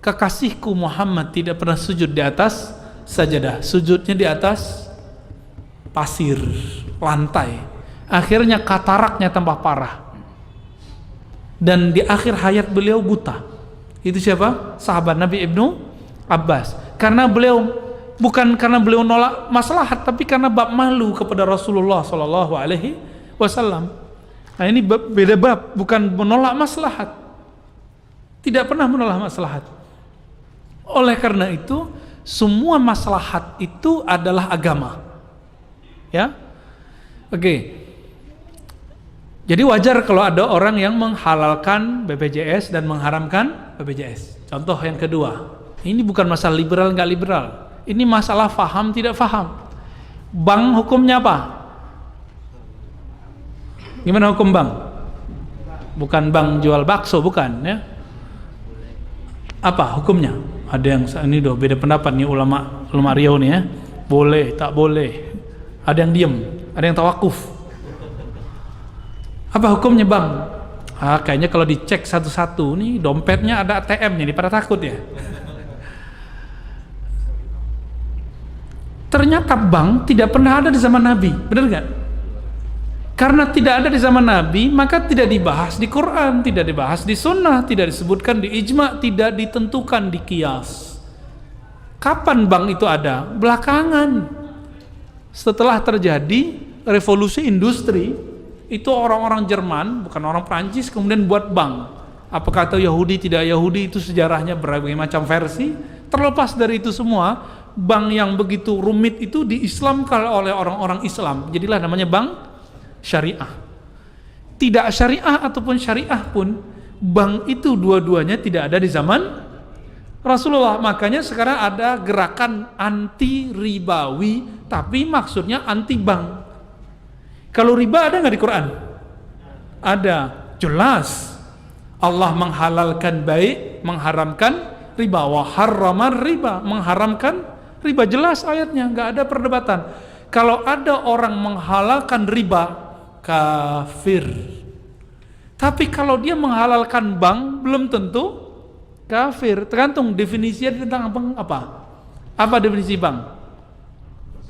Kekasihku Muhammad tidak pernah sujud di atas sajadah. Sujudnya di atas pasir, lantai. Akhirnya kataraknya tambah parah. Dan di akhir hayat beliau buta. Itu siapa? Sahabat Nabi Ibnu Abbas. Karena beliau bukan karena beliau nolak maslahat, tapi karena bab malu kepada Rasulullah SAW. Nah ini beda bab, bukan menolak maslahat. Tidak pernah menolak maslahat. Oleh karena itu, semua maslahat itu adalah agama. Ya, oke. Jadi wajar kalau ada orang yang menghalalkan BPJS dan mengharamkan BPJS. Contoh yang kedua, ini bukan masalah liberal nggak liberal. Ini masalah faham tidak faham. Bank hukumnya apa? Gimana hukum bank? Bukan bank jual bakso, bukan ya? Apa hukumnya? Ada yang ini doh beda pendapat nih ulama Riau nih ya. Boleh, tak boleh. Ada yang diem, ada yang tawakuf. Apa hukumnya bang? Kayaknya kalau dicek satu-satu nih dompetnya ada ATM nih, pada takut ya. Ternyata bank tidak pernah ada di zaman Nabi, benar nggak? Karena tidak ada di zaman Nabi, maka tidak dibahas di Quran, tidak dibahas di Sunnah, tidak disebutkan di Ijma, tidak ditentukan di Qiyas. Kapan bank itu ada? Belakangan. Setelah terjadi revolusi industri, itu orang-orang Jerman, bukan orang Prancis, kemudian buat bank. Apakah itu Yahudi, tidak Yahudi, itu sejarahnya berbagai macam versi. Terlepas dari itu semua, bank yang begitu rumit itu diislamkan oleh orang-orang Islam. Jadilah namanya bank syariah. Tidak syariah ataupun syariah pun, bank itu dua-duanya tidak ada di zaman Rasulullah. Makanya sekarang ada gerakan anti ribawi, tapi maksudnya anti bank. Kalau riba ada nggak di Quran? Ada, jelas. Allah menghalalkan baik, mengharamkan riba. Wa harramar riba, mengharamkan riba, jelas ayatnya, nggak ada perdebatan. Kalau ada orang menghalalkan riba, kafir. Tapi kalau dia menghalalkan bank, belum tentu kafir. Tergantung definisinya tentang apa? Apa definisi bank?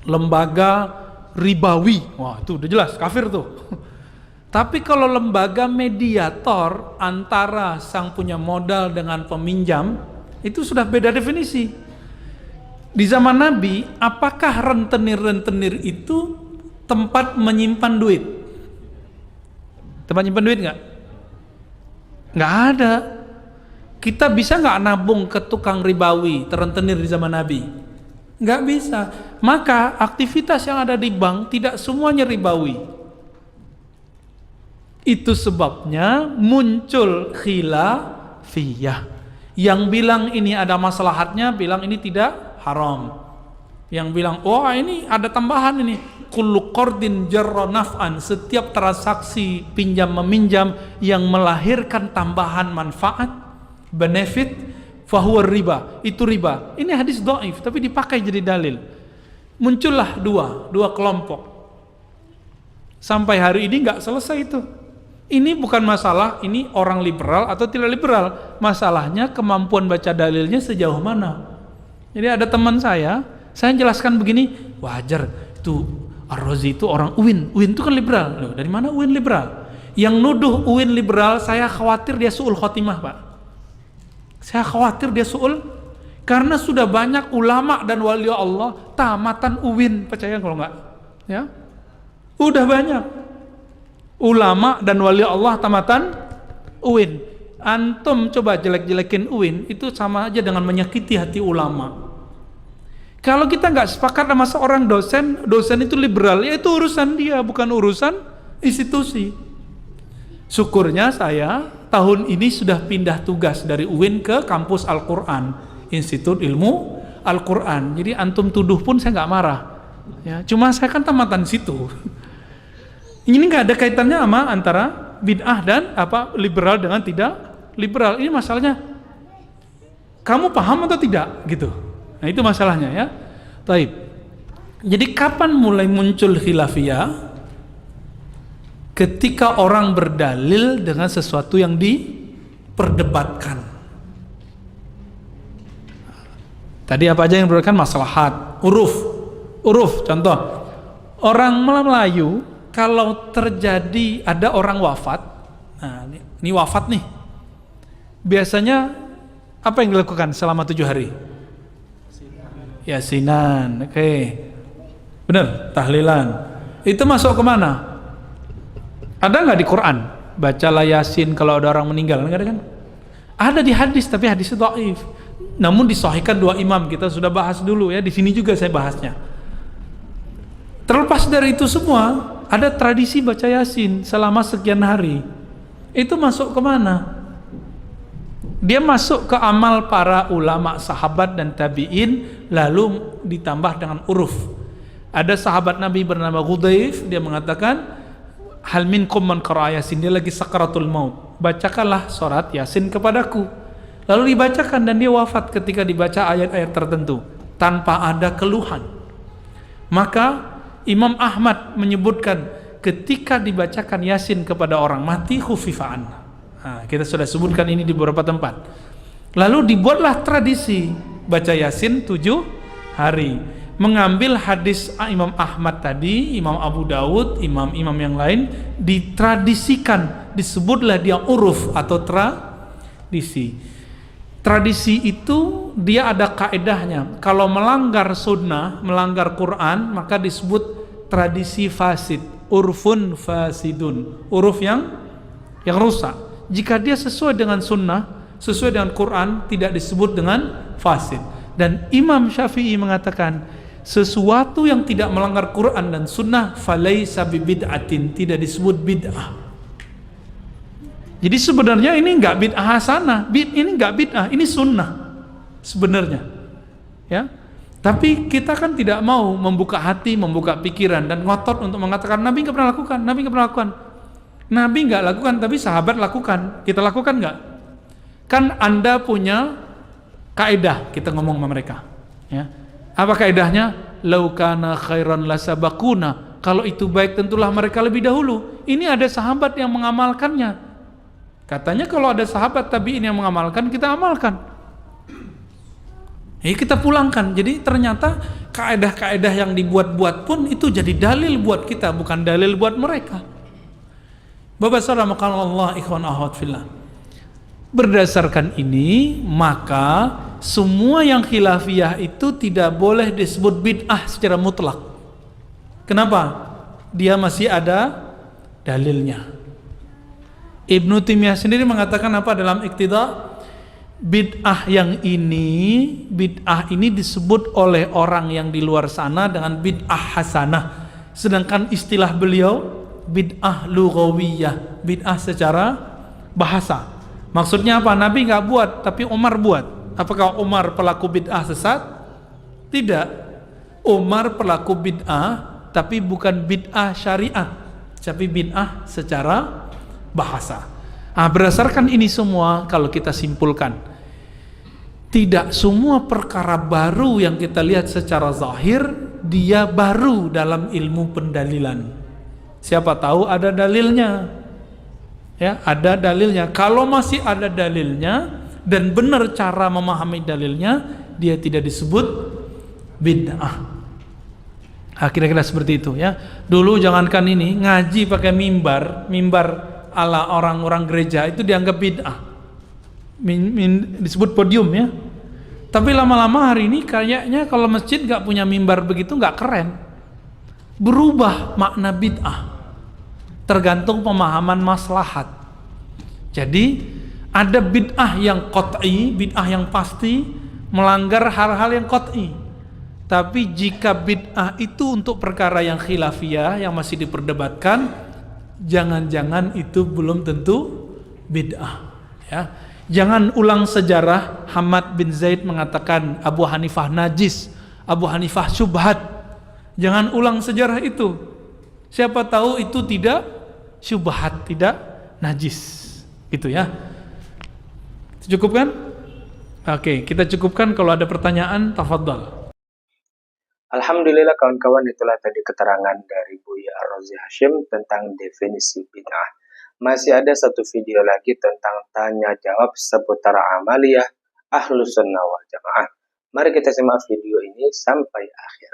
Lembaga ribawi. Wah, itu udah jelas kafir tuh. Tapi kalau lembaga mediator antara sang punya modal dengan peminjam, itu sudah beda definisi. Di zaman Nabi, apakah rentenir-rentenir itu tempat menyimpan duit? Tempat menyimpan duit nggak? Nggak ada. Kita bisa nggak nabung ke tukang ribawi terentenir di zaman Nabi? Nggak bisa. Maka aktivitas yang ada di bank tidak semuanya ribawi. Itu sebabnya muncul khilafiyah. Yang bilang ini ada maslahatnya, bilang ini tidak haram. Yang bilang, wah ini ada tambahan ini. Kullu qardin jarra naf'an, setiap transaksi pinjam meminjam yang melahirkan tambahan manfaat, benefit, fahuwa riba, itu riba. Ini hadis dhaif tapi dipakai jadi dalil. Muncullah dua kelompok. Sampai hari ini nggak selesai itu. Ini bukan masalah ini orang liberal atau tidak liberal. Masalahnya kemampuan baca dalilnya sejauh mana. Jadi ada teman saya jelaskan begini, wajar itu Ar-Razi itu orang UIN itu kan liberal. Loh, dari mana UIN liberal? Yang nuduh UIN liberal, saya khawatir dia su'ul khotimah, Pak. Saya khawatir dia su'ul, karena sudah banyak ulama dan wali Allah tamatan UIN, percaya kalau enggak? Ya, udah banyak ulama dan wali Allah tamatan UIN. Antum coba jelek-jelekin UIN, itu sama aja dengan menyakiti hati ulama. Kalau kita nggak sepakat sama seorang dosen itu liberal, ya itu urusan dia, bukan urusan institusi. Syukurnya saya tahun ini sudah pindah tugas dari UIN ke kampus Al-Quran, Institut Ilmu Al-Quran. Jadi antum tuduh pun saya nggak marah. Ya, cuma saya kan tamatan situ. Ini nggak ada kaitannya sama antara bid'ah dan liberal dengan tidak liberal. Ini masalahnya kamu paham atau tidak gitu. Nah itu masalahnya ya. Taib. Jadi kapan mulai muncul khilafiyah? Ketika orang berdalil dengan sesuatu yang diperdebatkan. Tadi apa aja yang diperdebatkan? Maslahat, uruf contoh. Orang Melayu kalau terjadi ada orang wafat, nah ini wafat nih. Biasanya apa yang dilakukan selama 7 hari? Yasinan, oke. Benar, tahlilan. Itu masuk kemana? Ada nggak di Quran? Bacalah Yasin kalau ada orang meninggal, nggak ada kan? Ada di hadis, tapi hadisnya dhaif. Namun disahihkan 2 imam, kita sudah bahas dulu ya. Di sini juga saya bahasnya. Terlepas dari itu semua, ada tradisi baca Yasin selama sekian hari. Itu masuk kemana? Dia masuk ke amal para ulama, sahabat dan tabi'in, lalu ditambah dengan uruf. Ada sahabat Nabi bernama Ghudaif, dia mengatakan, hal minkum man qara'a Yasin, dia lagi sakaratul maut, bacakanlah surat Yasin kepadaku. Lalu dibacakan dan dia wafat ketika dibaca ayat-ayat tertentu tanpa ada keluhan. Maka Imam Ahmad menyebutkan ketika dibacakan Yasin kepada orang mati khufifa'an. Nah, kita sudah sebutkan ini di beberapa tempat. Lalu dibuatlah tradisi baca Yasin 7 hari. Mengambil hadis Imam Ahmad tadi, Imam Abu Dawud, imam-imam yang lain, ditradisikan, disebutlah dia uruf atau tradisi. Tradisi itu dia ada kaedahnya. Kalau melanggar sunnah, melanggar Quran, maka disebut tradisi fasid, urfun fasidun, uruf yang rusak. Jika dia sesuai dengan sunnah, sesuai dengan Quran, tidak disebut dengan fasid. Dan Imam Syafi'i mengatakan, sesuatu yang tidak melanggar Quran dan sunnah, falaisa bibid'atin, tidak disebut bid'ah. Jadi sebenarnya ini enggak bid'ah hasanah, ini enggak bid'ah, ini sunnah sebenarnya. Ya. Tapi kita kan tidak mau membuka hati, membuka pikiran dan ngotot untuk mengatakan Nabi enggak pernah lakukan, Nabi enggak pernah lakukan. Nabi nggak lakukan, tapi sahabat lakukan. Kita lakukan nggak? Kan Anda punya kaidah, kita ngomong sama mereka. Ya. Apa kaidahnya? Lau kana khairan lasabaquna. Kalau itu baik, tentulah mereka lebih dahulu. Ini ada sahabat yang mengamalkannya. Katanya kalau ada sahabat tabi'in yang mengamalkan, kita amalkan. Kita pulangkan. Jadi ternyata kaidah-kaidah yang dibuat-buat pun itu jadi dalil buat kita, bukan dalil buat mereka. Bapak saudara Allah ikhwan akhwat fillah. Berdasarkan ini, maka semua yang khilafiyah itu tidak boleh disebut bid'ah secara mutlak. Kenapa? Dia masih ada dalilnya. Ibnu Taimiyah sendiri mengatakan apa dalam Iqtida? bid'ah ini disebut oleh orang yang di luar sana dengan bid'ah hasanah, sedangkan istilah beliau bid'ah lughawiyah, bid'ah secara bahasa. Maksudnya apa? Nabi nggak buat, tapi Umar buat. Apakah Umar pelaku bid'ah sesat? Tidak. Umar pelaku bid'ah, tapi bukan bid'ah syariat, tapi bid'ah secara bahasa. Berdasarkan ini semua, kalau kita simpulkan, tidak semua perkara baru yang kita lihat secara zahir dia baru dalam ilmu pendalilan. Siapa tahu ada dalilnya, ya, ada dalilnya. Kalau masih ada dalilnya dan benar cara memahami dalilnya, dia tidak disebut bid'ah. Kira-kira seperti itu, ya. Dulu jangankan ini, ngaji pakai mimbar ala orang-orang gereja itu dianggap bid'ah, disebut podium, ya. Tapi lama-lama hari ini kayaknya kalau masjid gak punya mimbar begitu gak keren. Berubah makna bid'ah tergantung pemahaman maslahat. Jadi ada bid'ah yang qat'i, bid'ah yang pasti melanggar hal-hal yang qat'i. Tapi jika bid'ah itu untuk perkara yang khilafiyah, yang masih diperdebatkan, jangan-jangan itu belum tentu bid'ah, ya. Jangan ulang sejarah Hamad bin Zaid mengatakan Abu Hanifah najis, Abu Hanifah syubhat. Jangan ulang sejarah itu. Siapa tahu itu tidak syubhat, tidak najis. Itu, ya. Cukup kan? Oke, kita cukupkan. Kalau ada pertanyaan, tafadhal. Alhamdulillah kawan-kawan, itulah tadi keterangan dari Buya Ar-Razi Hashim tentang definisi bid'ah. Masih ada satu video lagi tentang tanya jawab seputar amaliyah Ahlus Sunnah wal Jamaah. Mari kita simak video ini sampai akhir.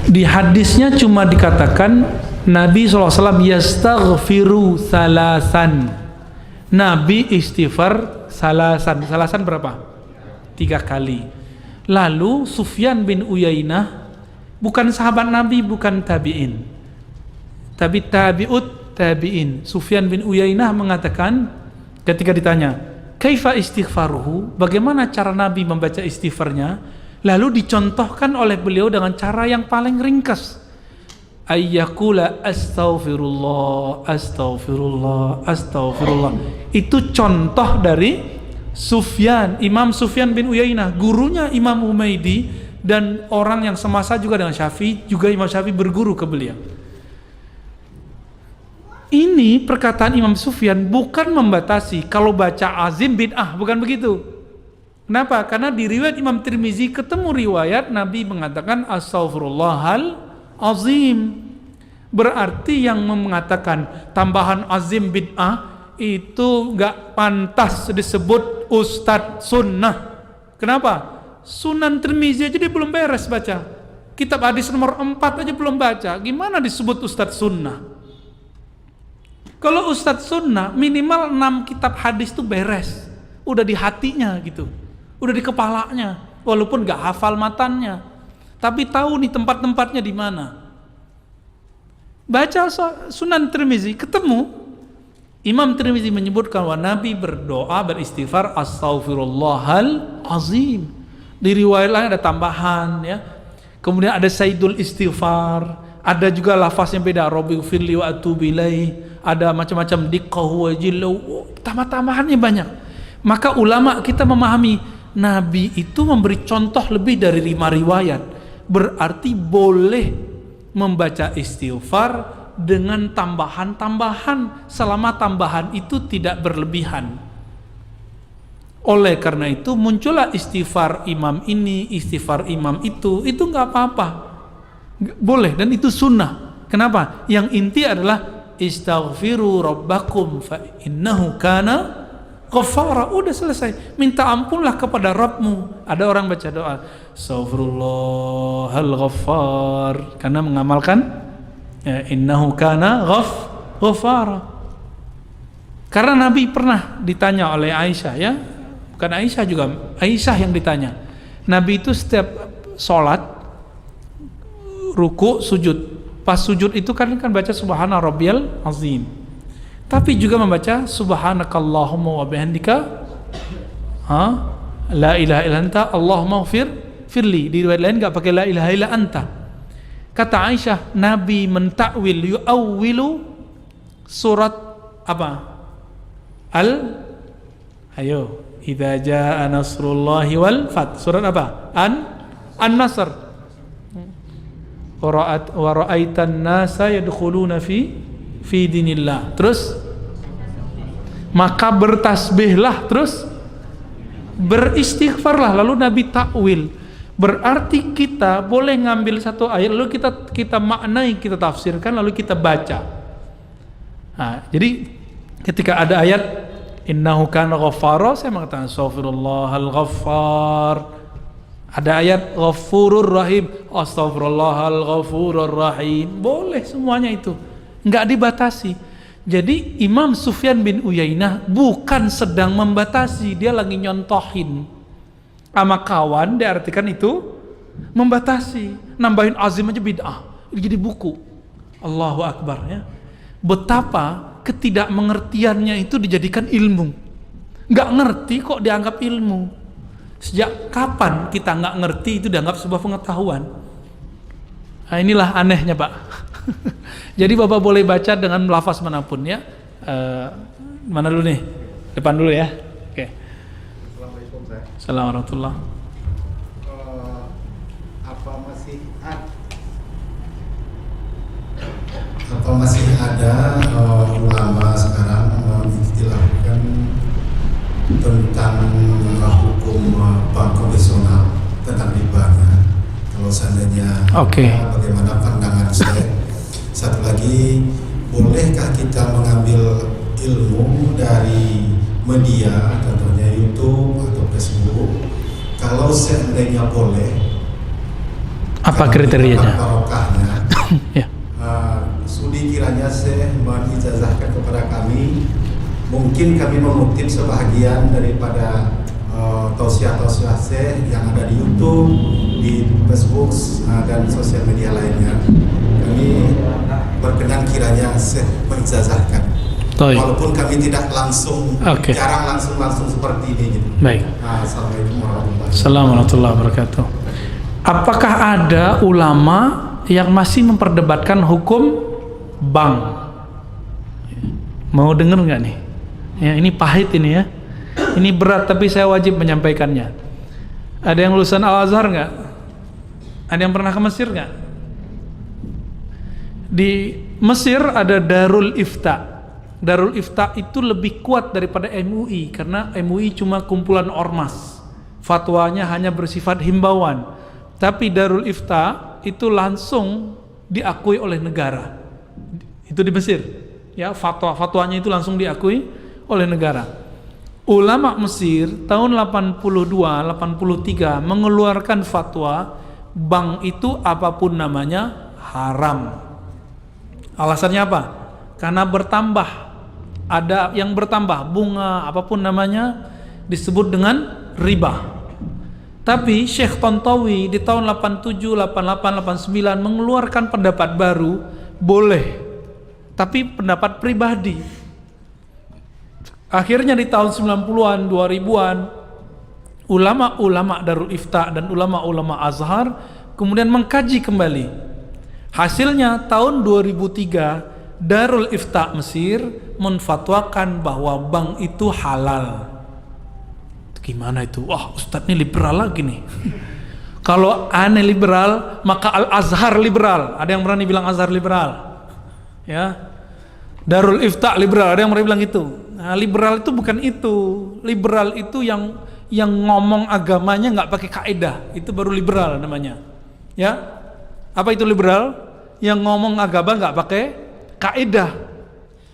Di hadisnya cuma dikatakan Nabi SAW yastaghfiru salasan. Nabi istighfar salasan. Salasan berapa? 3 kali. Lalu Sufyan bin Uyainah, bukan sahabat Nabi, bukan tabi'in, tapi tabi'in. Sufyan bin Uyainah mengatakan ketika ditanya, "Kaifa istighfaruhu?" Bagaimana cara Nabi membaca istighfarnya? Lalu dicontohkan oleh beliau dengan cara yang paling ringkas. Ayyakula astaghfirullah, astaghfirullah, astaghfirullah. Itu contoh dari Imam Sufyan bin Uyainah, gurunya Imam Humaidi, dan orang yang semasa juga dengan Syafi'i, juga Imam Syafi'i berguru ke beliau. Ini perkataan Imam Sufyan bukan membatasi kalau baca azim bid'ah, bukan begitu. Kenapa? Karena di riwayat Imam Tirmizi ketemu riwayat Nabi mengatakan astaghfirullahal azim. Berarti yang mengatakan tambahan azim bid'ah itu gak pantas disebut Ustadz Sunnah. Kenapa? Sunan Tirmizi aja dia belum beres baca. Kitab hadis nomor 4 aja belum baca. Gimana disebut Ustadz Sunnah? Kalau Ustadz Sunnah minimal 6 kitab hadis itu beres. Udah di hatinya gitu. Udah di kepalanya. Walaupun gak hafal matannya, tapi tahu nih tempat-tempatnya di mana. Baca Sunan Tirmizi, ketemu Imam Tirmizi menyebutkan bahwa Nabi berdoa, beristighfar astaghfirullahal azim. Di riwayat lain ada tambahan, ya. Kemudian ada sayyidul istighfar, ada juga lafaznya beda, rabbighfirli wa atubu ilaih, ada macam-macam diqqahu wa jillu, tambah-tambahannya banyak. Maka ulama kita memahami Nabi itu memberi contoh lebih dari 5 riwayat. Berarti boleh membaca istighfar dengan tambahan-tambahan selama tambahan itu tidak berlebihan. Oleh karena itu muncullah istighfar imam ini, istighfar imam itu nggak apa-apa, boleh, dan itu sunnah. Kenapa? Yang inti adalah istaghfiru rabbakum fa innahu kana ghaffara. Udah selesai, minta ampunlah kepada Rabbmu. Ada orang baca doa astaghfirullahal ghaffar karena mengamalkan innahu kana ghaffara. Karena Nabi pernah ditanya oleh Aisyah, ya, bukan Aisyah juga, Aisyah yang ditanya. Nabi itu setiap sholat ruku sujud, pas sujud itu kan baca subhana rabbiyal azim, tapi juga membaca subhanakallahumma wa bihamdika La ilaha illa anta Allahumma ighfir firli. Di riwayat lain enggak pakai la ilaha illa anta. Kata Aisyah, Nabi mentakwil yu'awwilu surat apa? Ayo, idza jaa nasrullahi wal fath. Surat apa? An-Nasr. Wa ra'aitan nasa yadkhuluna fi dinillah. Terus maka bertasbihlah, terus beristighfarlah. Lalu Nabi takwil. Berarti kita boleh ngambil satu ayat lalu kita maknai, kita tafsirkan, lalu kita baca. Nah, jadi ketika ada ayat innahu kana ghaffara, saya mengatakan astaghfirullahal ghaffar. Ada ayat ghafurur rahim, astaghfirullahal ghafurur rahim. Boleh semuanya itu, enggak dibatasi. Jadi Imam Sufyan bin Uyainah bukan sedang membatasi, dia lagi nyontohin. Sama kawan diartikan itu membatasi, nambahin azim aja bid'ah, jadi buku. Allahu Akbar ya. Betapa ketidakmengertiannya itu dijadikan ilmu. Nggak ngerti kok dianggap ilmu. Sejak kapan kita nggak ngerti itu dianggap sebuah pengetahuan? Nah, inilah anehnya Pak. Jadi Bapak boleh baca dengan lafaz manapun ya. Mana dulu nih? Depan dulu ya. Oke. Assalamualaikum warahmatullahi apa masih ada ulama sekarang mengistilahkan tentang hukum bank konvensional tentang ribanya? Kalau seandainya bagaimana pandangan saya? Satu lagi, bolehkah kita mengambil ilmu dari media, contohnya YouTube atau Facebook? Kalau seandainya boleh, apa kriterianya? Barokahnya. Ya. Sudi kiranya saya mengijazahkan kepada kami, mungkin kami mengutip sebahagian daripada tausiah-tausiah saya yang ada di YouTube, di Facebook dan sosial media lainnya. Kami berkenan kiranya saya mengijazahkan. Walaupun kami tidak langsung, jarang langsung seperti ini gitu. Baik. Assalamualaikum warahmatullahi wabarakatuh. Apakah ada ulama yang masih memperdebatkan hukum bank? Mau denger nggak nih? Ya, ini pahit ini ya. Ini berat tapi saya wajib menyampaikannya. Ada yang lulusan Al-Azhar nggak? Ada yang pernah ke Mesir nggak? Di Mesir ada Darul Ifta. Darul Ifta itu lebih kuat daripada MUI karena MUI cuma kumpulan ormas, fatwanya hanya bersifat himbauan. Tapi Darul Ifta itu langsung diakui oleh negara. Itu di Mesir. Ya, fatwanya itu langsung diakui oleh negara. Ulama Mesir tahun 82-83 mengeluarkan fatwa bank itu apapun namanya haram. Alasannya apa? Karena bertambah. Ada yang bertambah, bunga apapun namanya disebut dengan riba. Tapi Syekh Tontowi di tahun 87, 88, 89 mengeluarkan pendapat baru, boleh. Tapi pendapat pribadi. Akhirnya di tahun 90-an, 2000-an, ulama-ulama Darul Ifta dan ulama-ulama Azhar kemudian mengkaji kembali. Hasilnya tahun 2003 Darul Ifta Mesir menfatwakan bahwa bank itu halal. Gimana itu? Wah, Ustadz ini liberal lagi nih. Kalau aneh liberal, maka Al-Azhar liberal. Ada yang berani bilang Azhar liberal? Ya. Darul Ifta liberal, ada yang berani bilang itu. Nah, liberal itu bukan itu. Liberal itu yang ngomong agamanya nggak pakai kaidah. Itu baru liberal namanya. Ya. Apa itu liberal? Yang ngomong agama nggak pakai kaidah,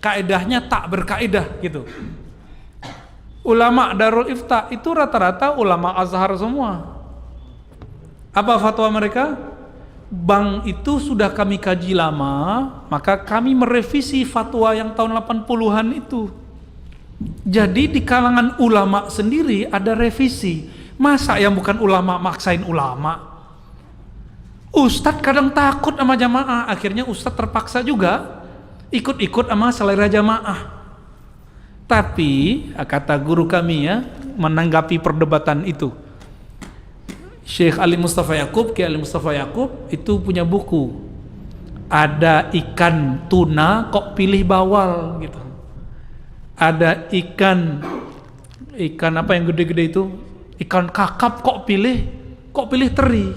kaidahnya tak berkaidah gitu. Ulama Darul Ifta itu rata-rata ulama Azhar semua. Apa fatwa mereka? Bank itu sudah kami kaji lama, maka kami merevisi fatwa yang tahun 80-an itu. Jadi di kalangan ulama sendiri ada revisi. Masa yang bukan ulama maksain ulama? Ustadz kadang takut sama jamaah, akhirnya Ustadz terpaksa juga ikut-ikut sama selera jamaah. Tapi kata guru kami ya, menanggapi perdebatan itu. Syekh Ali Mustafa Yaqub, Kiai Ali Mustafa Yaqub itu punya buku. Ada ikan tuna kok pilih bawal gitu. Ada ikan apa yang gede-gede itu? Ikan kakap kok pilih teri.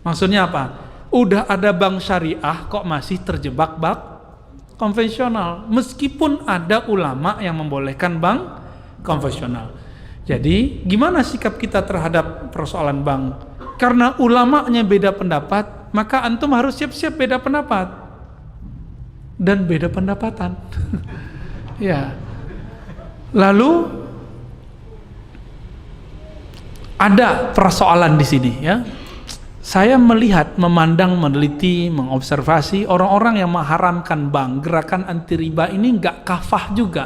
Maksudnya apa? Udah ada bank syariah kok masih terjebak bank konvensional, meskipun ada ulama yang membolehkan bank konvensional. Jadi gimana sikap kita terhadap persoalan bank? Karena ulamanya beda pendapat, maka antum harus siap-siap beda pendapat dan beda pendapatan. Ya. Lalu ada persoalan di sini ya. Saya melihat, memandang, meneliti, mengobservasi orang-orang yang mengharamkan bank, gerakan anti riba ini nggak kafah juga.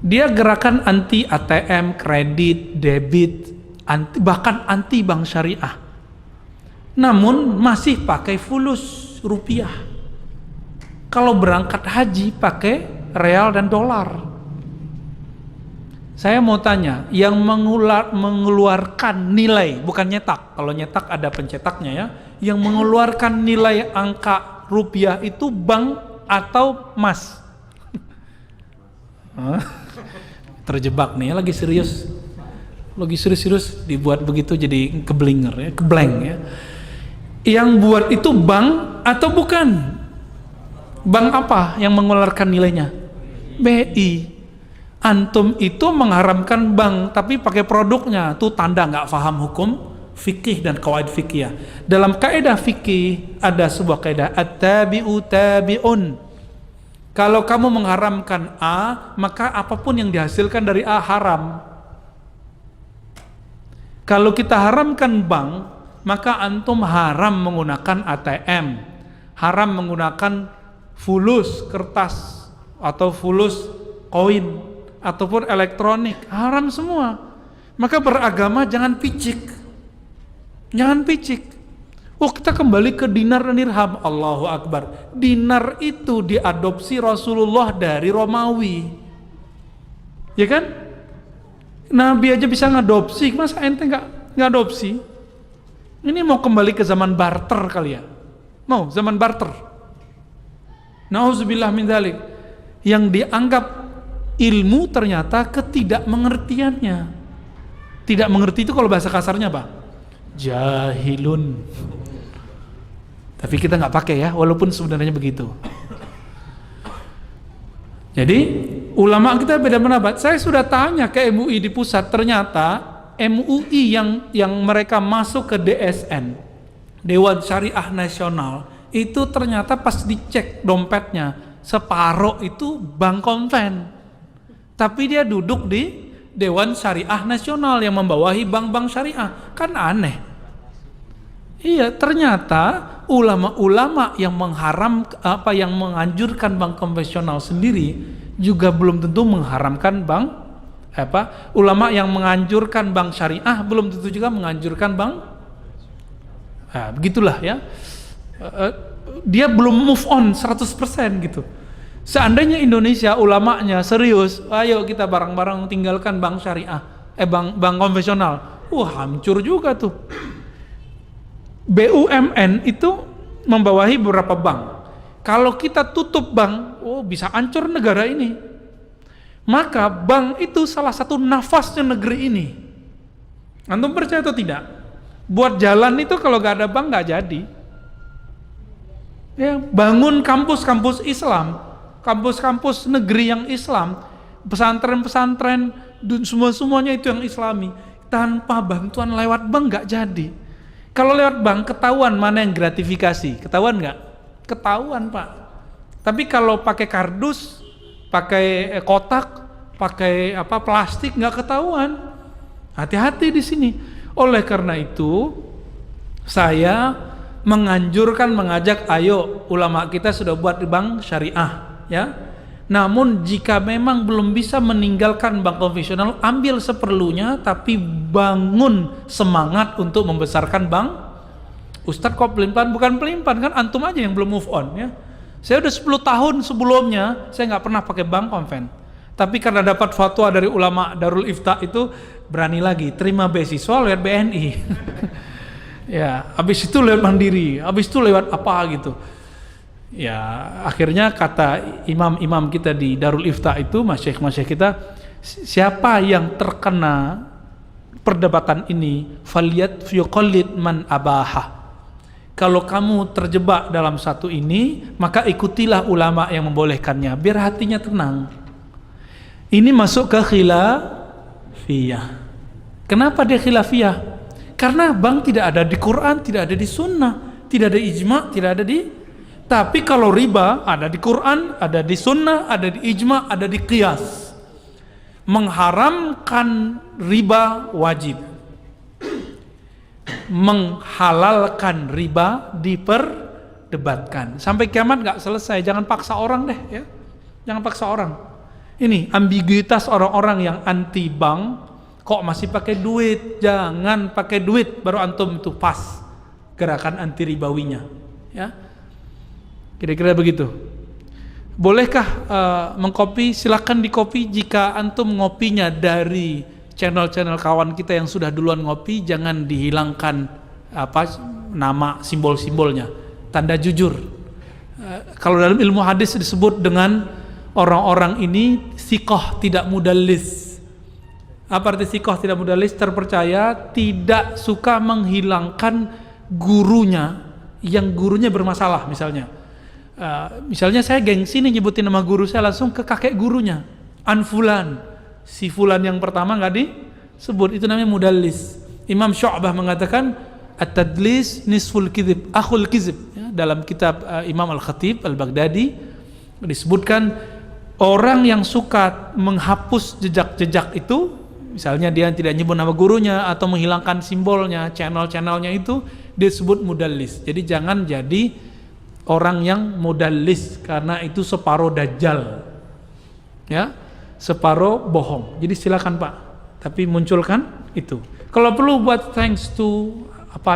Dia gerakan anti ATM, kredit, debit, bahkan anti bank syariah. Namun masih pakai fulus rupiah. Kalau berangkat haji pakai real dan dolar. Saya mau tanya, yang mengeluarkan nilai, bukan nyetak. Kalau nyetak ada pencetaknya ya. Yang mengeluarkan nilai angka rupiah itu bank atau emas? Terjebak nih, lagi serius dibuat begitu jadi keblinger ya, keblank ya. Yang buat itu bank atau bukan? Bank apa yang mengeluarkan nilainya? BI. Antum itu mengharamkan bank tapi pakai produknya, tuh tanda nggak paham hukum fikih dan qawaid fikih. Dalam kaidah fikih ada sebuah kaidah at-tabi'u tabi'un. Kalau kamu mengharamkan A, maka apapun yang dihasilkan dari A haram. Kalau kita haramkan bank, maka antum haram menggunakan ATM, haram menggunakan fulus kertas atau fulus koin ataupun elektronik, haram semua. Maka beragama jangan picik. Oh, kita kembali ke dinar dan dirham. Allahu Akbar. Dinar itu diadopsi Rasulullah dari Romawi. Ya kan? Nabi aja bisa ngadopsi, masa ente nggak ngadopsi? Ini mau kembali ke zaman barter kali ya? Mau zaman barter? Nauzubillah min dzalik. Yang dianggap ilmu ternyata ketidakmengertiannya. Tidak mengerti itu kalau bahasa kasarnya apa? Jahilun. Tapi kita nggak pakai ya, walaupun sebenarnya begitu. Jadi ulama kita beda pendapat. Saya sudah tanya ke MUI di pusat, ternyata MUI yang mereka masuk ke DSN, Dewan Syariah Nasional, itu ternyata pas dicek dompetnya separuh itu bank konven. Tapi dia duduk di Dewan Syariah Nasional yang membawahi bank-bank syariah. Kan aneh. Iya, ternyata ulama-ulama yang yang menganjurkan bank konvensional sendiri juga belum tentu mengharamkan bank ulama yang menganjurkan bank syariah belum tentu juga menganjurkan bank. Nah, begitulah ya. Dia belum move on 100% gitu. Seandainya Indonesia ulamanya serius, ayo kita bareng-bareng tinggalkan bank syariah, bank konvensional. Hancur juga tuh. BUMN itu membawahi beberapa bank. Kalau kita tutup bank, bisa hancur negara ini. Maka bank itu salah satu nafasnya negeri ini. Antum percaya atau tidak? Buat jalan itu kalau gak ada bank gak jadi. Ya, bangun kampus-kampus Islam, kampus-kampus negeri yang Islam, pesantren-pesantren, semuanya itu yang Islami. Tanpa bantuan lewat bank gak jadi. Kalau lewat bank ketahuan mana yang gratifikasi, ketahuan nggak? Ketahuan Pak. Tapi kalau pakai kardus, pakai kotak, pakai plastik nggak ketahuan. Hati-hati di sini. Oleh karena itu, saya mengajak, ayo ulama kita sudah buat bank syariah, ya. Namun jika memang belum bisa meninggalkan bank konvensional, ambil seperlunya, tapi bangun semangat untuk membesarkan bank. Ustadz kok pelin-pelan? Bukan pelin-pelan, kan antum aja yang belum move on ya. Saya udah 10 tahun sebelumnya, saya nggak pernah pakai bank konven. tapi karena dapat fatwa dari ulama Darul Ifta itu berani lagi terima beasiswa lewat BNI. Ya, habis itu lewat Mandiri, habis itu lewat apa gitu. Ya, akhirnya kata imam-imam kita di Darul Ifta itu, masyayikh kita, siapa yang terkena perdebatan ini, faliyat yuqallid man abaha. Kalau kamu terjebak dalam satu ini, maka ikutilah ulama yang membolehkannya, biar hatinya tenang. Ini masuk ke khilafiyah. Kenapa dia khilafiyah? Karena bang tidak ada di Quran, tidak ada di sunnah, tidak ada ijma, tidak ada di. Tapi kalau riba ada di Quran, ada di sunnah, ada di ijma, ada di qiyas. Mengharamkan riba wajib, menghalalkan riba diperdebatkan sampai kiamat nggak selesai. Jangan paksa orang deh ya, jangan paksa orang. Ini ambiguitas orang-orang yang anti bank, kok masih pakai duit. Jangan pakai duit baru antum itu pas gerakan anti ribawinya ya, kira-kira begitu. Bolehkah mengkopi? Silakan dikopi jika antum ngopinya dari channel-channel kawan kita yang sudah duluan ngopi. Jangan dihilangkan nama simbol-simbolnya, tanda jujur. Kalau dalam ilmu hadis disebut dengan orang-orang ini siqah tidak mudallis. Apa arti siqah tidak mudallis? Terpercaya, tidak suka menghilangkan gurunya yang gurunya bermasalah. Misalnya saya gengsi nih nyebutin nama guru saya, langsung ke kakek gurunya, Anfulan. Si fulan yang pertama nggak disebut, itu namanya mudallis. Imam Syu'bah mengatakan at-tadlis nisful kizib, akhul kizib ya, dalam kitab Imam Al-Khatib Al-Baghdadi disebutkan orang yang suka menghapus jejak-jejak itu, misalnya dia tidak nyebut nama gurunya atau menghilangkan simbolnya, channel-channelnya, itu disebut mudallis. Jadi jangan jadi orang yang mudallis, karena itu separuh dajjal ya, separuh bohong. Jadi silakan Pak, tapi munculkan itu. Kalau perlu buat thanks to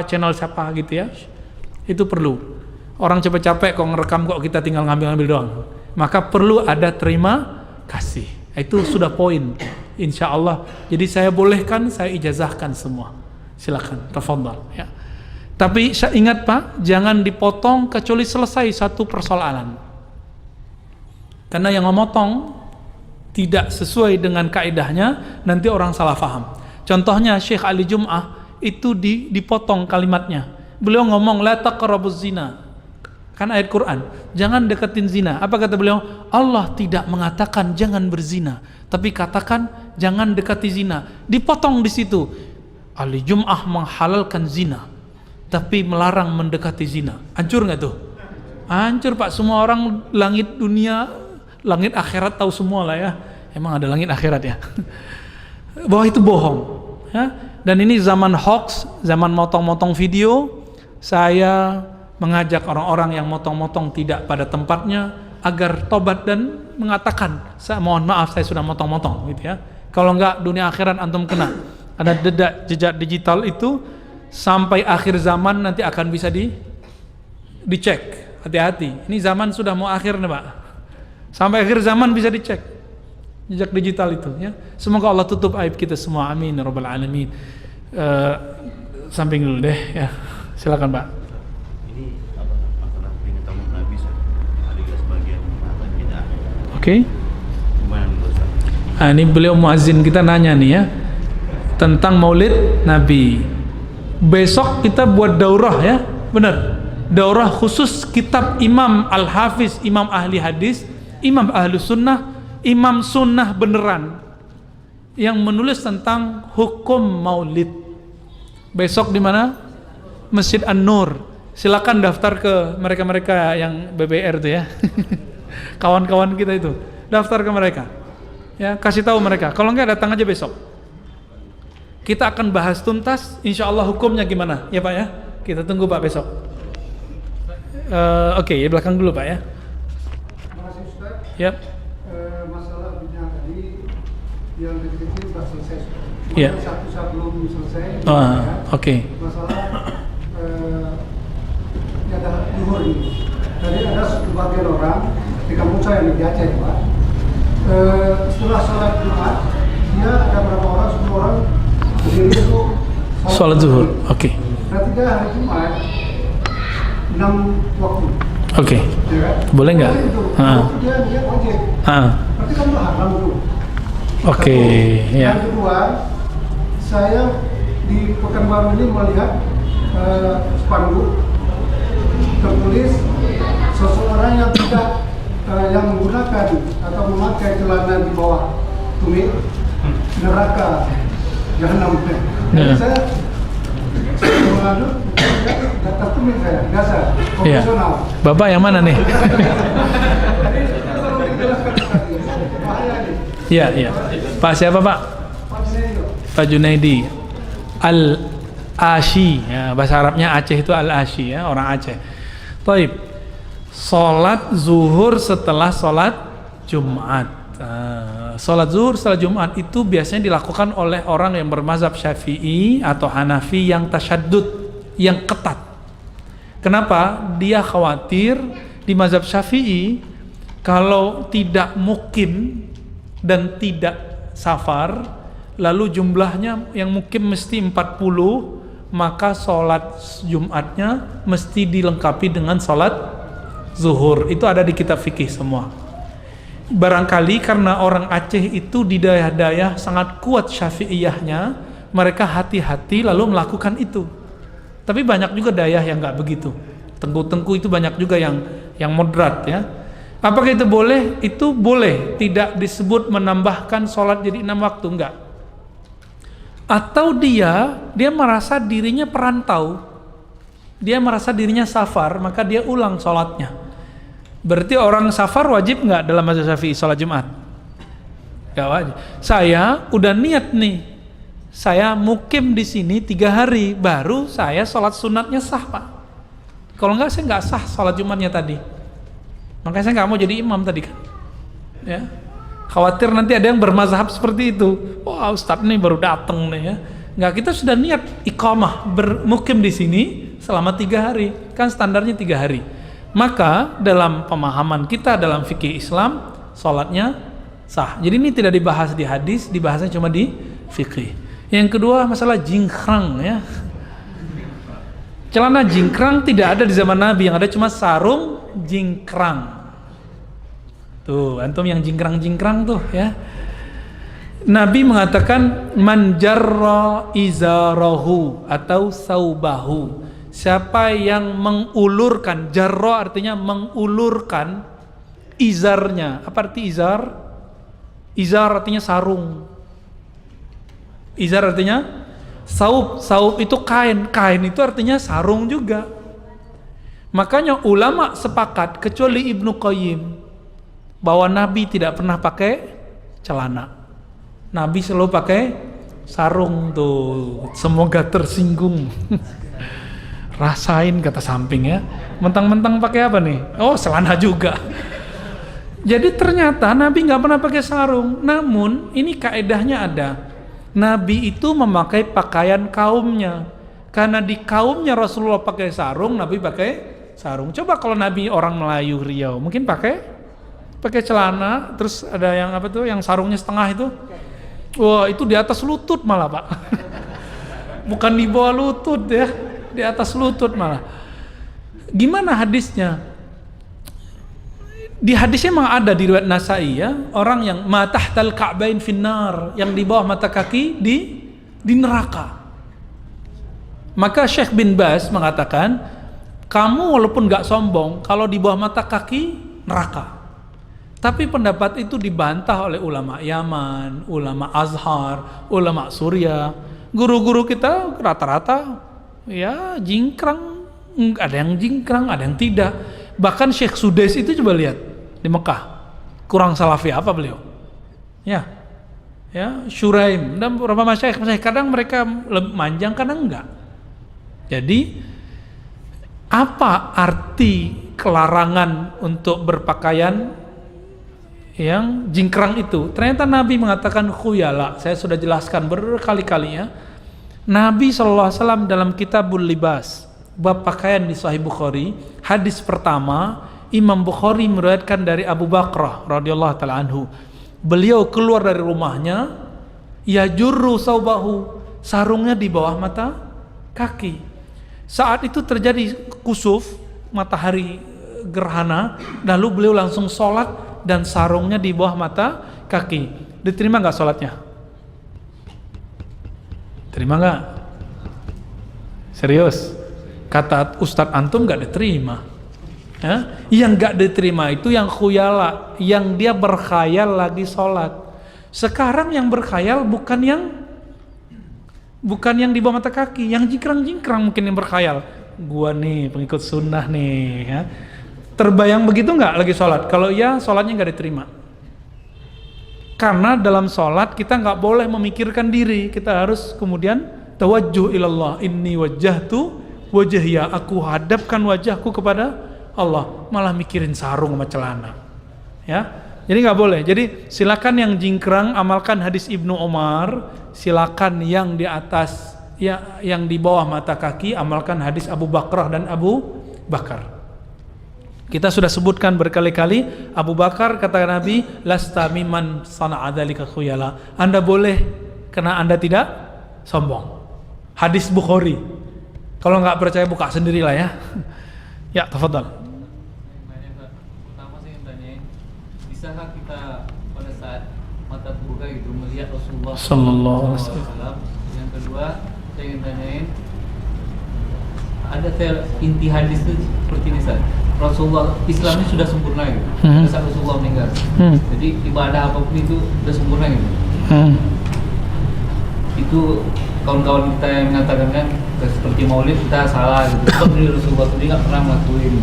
channel siapa gitu ya, itu perlu. Orang capek-capek kok ngerekam, kok kita tinggal ngambil-ngambil doang. Maka perlu ada terima kasih. Itu sudah poin, insya Allah. Jadi saya bolehkan, saya ijazahkan semua. Silakan, tafadhal ya. Tapi ingat Pak, jangan dipotong kecuali selesai satu persoalan. Karena yang memotong tidak sesuai dengan kaidahnya, nanti orang salah paham. Contohnya Syekh Ali Jum'ah itu dipotong kalimatnya. Beliau ngomong la taqrabuz zina. Kan ayat Quran, jangan deketin zina. Apa kata beliau? Allah tidak mengatakan jangan berzina, tapi katakan jangan dekati zina. Dipotong di situ. Ali Jum'ah menghalalkan zina, tapi melarang mendekati zina. Hancur nggak tuh? Hancur Pak. Semua orang langit dunia, langit akhirat tahu semua lah ya. Emang ada langit akhirat ya? Bahwa itu bohong ya. Dan ini zaman hoax, zaman motong-motong video. Saya mengajak orang-orang yang motong-motong tidak pada tempatnya agar tobat dan mengatakan, saya mohon maaf saya sudah motong-motong gitu ya. Kalau enggak dunia akhirat antum kena. Ada jejak digital itu sampai akhir zaman nanti akan bisa dicek. Hati-hati. Ini zaman sudah mau akhir nih Pak. Sampai akhir zaman bisa dicek jejak digital itu ya. Semoga Allah tutup aib kita semua, amin ya rabbal alamin. Samping dulu deh ya. Silakan Pak. Ini masalah peringatan Nabi, ada sebagian mata kita. Oke. Gimana menurut Ustaz? Nah, ini beliau muazzin kita nanya nih ya tentang Maulid Nabi. Besok kita buat daurah ya, benar. Daurah khusus kitab Imam Al-Hafiz, Imam ahli hadis, Imam ahli sunnah, Imam sunnah beneran yang menulis tentang hukum Maulid. Besok di mana? Masjid An-Nur. Silakan daftar ke mereka-mereka yang BBR itu ya. Kawan-kawan kita itu, daftar ke mereka. Ya, kasih tahu mereka. Kalau enggak datang aja besok. Kita akan bahas tuntas, insya Allah hukumnya gimana, ya Pak ya. Kita tunggu Pak besok. Oke, ya belakang dulu Pak ya. Terima kasih Ustaz. Yap. Masalah bid'ah tadi yang kecil sudah selesai. Iya. Satu sebelum selesai. Oke. Masalah ada zuhur ini. Tadi ada sebagian orang di kampung saya yang di Aceh Pak, setelah sholat Jumat dia ada berapa orang, 10 orang berdiri untuk Sholat zuhur. Oke. Ketika hari Jumat 6 waktu. Oke. Ya kan? Boleh nggak? Waktu dia niat wajib. Berarti kan itu haram tuh. Oke, Satu. ya. Yang kedua, saya di Pekanbaru ini melihat spanduk tertulis seseorang yang tidak yang menggunakan atau memakai celana di bawah tumit neraka jahanam. Jadi saya mengadu data tumit saya biasa Iya. profesional. Bapak yang mana nih? Jadi kalau dijelaskan tadi bahaya nih. Iya, iya. Pak siapa Pak? Pak Senior. Pak Junaidi. Al-Ashi, ya, bahasa Arabnya Aceh itu Al-Ashi, ya, orang Aceh. Taib. Sholat zuhur setelah sholat Jumat. Sholat zuhur setelah Jumat itu biasanya dilakukan oleh orang yang bermazhab Syafi'i atau Hanafi yang tasyaddud, yang ketat. Kenapa? Dia khawatir di mazhab Syafi'i kalau tidak mukim dan tidak safar, lalu jumlahnya yang mukim mesti 40, maka sholat Jumatnya mesti dilengkapi dengan sholat zuhur. Itu ada di kitab fikih semua. Barangkali karena orang Aceh itu di daerah-daerah sangat kuat syafi'iyahnya, mereka hati-hati lalu melakukan itu. Tapi banyak juga daerah yang nggak begitu. Tengku-tengku itu banyak juga yang moderat, ya. Apakah itu boleh? Itu boleh. Tidak disebut menambahkan sholat jadi 6 waktu, enggak. Atau dia merasa dirinya perantau, dia merasa dirinya safar, maka dia ulang sholatnya. Berarti orang safar wajib nggak dalam mazhab Syafi'i sholat Jumat? Nggak wajib. Saya udah niat nih, saya mukim di sini 3 hari, baru saya sholat sunatnya sah Pak. Kalau nggak saya nggak sah sholat Jumatnya tadi. Makanya saya nggak mau jadi imam tadi kan. Ya. Khawatir nanti ada yang bermazhab seperti itu. Wah, Ustadz nih baru datang nih ya. Nggak, kita sudah niat iqamah bermukim di sini selama 3 hari. Kan standarnya 3 hari. Maka dalam pemahaman kita dalam fikih Islam, sholatnya sah. Jadi ini tidak dibahas di hadis, dibahasnya cuma di fikih. Yang kedua masalah jingkrang, ya. Celana jingkrang tidak ada di zaman Nabi, yang ada cuma sarung jingkrang. Tuh, antum yang jingkrang-jingkrang tuh, ya. Nabi mengatakan man jarra izarahu atau saubahu. Siapa yang mengulurkan, jarra artinya mengulurkan izarnya. Apa arti izar? Izar artinya sarung. Izar artinya saub. Saub itu kain. Kain itu artinya sarung juga. Makanya ulama sepakat, kecuali Ibnu Qayyim, bahwa Nabi tidak pernah pakai celana. Nabi selalu pakai sarung tuh. Semoga tersinggung. Rasain kata samping, ya. Mentang-mentang pakai apa nih? Oh, celana juga. Jadi ternyata Nabi nggak pernah pakai sarung. Namun ini kaedahnya ada. Nabi itu memakai pakaian kaumnya. Karena di kaumnya Rasulullah pakai sarung, Nabi pakai sarung. Coba kalau Nabi orang Melayu Riau, mungkin pakai celana, terus ada yang apa tuh, yang sarungnya setengah itu. Wah, itu di atas lutut malah Pak. Bukan di bawah lutut, ya, di atas lutut malah. Gimana hadisnya? Di hadisnya memang ada di riwayat Nasai, ya, orang yang matahtal ka'bain finnar, yang di bawah mata kaki di neraka. Maka Syekh bin Baz mengatakan, kamu walaupun gak sombong, kalau di bawah mata kaki neraka. Tapi pendapat itu dibantah oleh ulama Yaman, ulama Azhar, ulama Suriah. Guru-guru kita rata-rata ya jingkrang, ada yang jingkrang, ada yang tidak. Bahkan Syekh Sudais itu coba lihat di Mekah, kurang salafi apa beliau? Ya, Syuraim dan beberapa masyayikh kadang mereka lebih manjang, kadang enggak. Jadi apa arti kelarangan untuk berpakaian yang jingkrang itu? Ternyata Nabi mengatakan khuyala. Saya sudah jelaskan berkali-kali, ya. Nabi SAW dalam Kitabul Libas, bab pakaian di Sahih Bukhari, hadis pertama Imam Bukhari meriwayatkan dari Abu Bakrah radhiyallahu taala anhu. beliau keluar dari rumahnya, yajurru saubahu, sarungnya di bawah mata kaki. Saat itu terjadi kusuf, matahari gerhana, lalu beliau langsung sholat dan sarungnya di bawah mata kaki. Diterima nggak sholatnya? Terima nggak? Serius? Kata Ustadz antum nggak diterima. Ya? Yang nggak diterima itu yang khuyala, yang dia berkhayal lagi sholat. Sekarang yang berkhayal bukan yang di bawah mata kaki, yang jingkrang-jingkrang mungkin yang berkhayal. Gua nih pengikut sunnah nih, ya. Terbayang begitu nggak lagi sholat? Kalau iya, sholatnya nggak diterima. Karena dalam sholat kita nggak boleh memikirkan diri, kita harus kemudian tawajjuh ilallah, inni wajjahtu wajhiya, aku hadapkan wajahku kepada Allah, malah mikirin sarung sama celana, ya. Jadi nggak boleh. Jadi silakan yang jingkrang amalkan hadis Ibnu Umar, silakan yang di atas, ya, yang di bawah mata kaki amalkan hadis Abu Bakrah dan Abu Bakar. Kita sudah sebutkan berkali-kali, Abu Bakar kata Nabi, lasta miman sana'a dzalika khuyala. Anda boleh karena Anda tidak sombong. Hadis Bukhari. Kalau nggak percaya buka sendirilah ya. Ya, tafadhal. Pertama saya tanyain, bisakah kita pada saat mata terbuka itu melihat Rasulullah sallallahu alaihi wasallam? Yang kedua, saya ingin tanyain, ada inti hadis itu seperti ini, Ustaz. Rasulullah Islamnya sudah sempurna gitu. Saat Rasulullah meninggal. Jadi ibadah apapun itu sudah sempurna gitu. Itu kawan-kawan kita yang mengatakan kan seperti Maulid kita salah gitu. Sebab Rasulullah sendiri nggak pernah ngelakuin.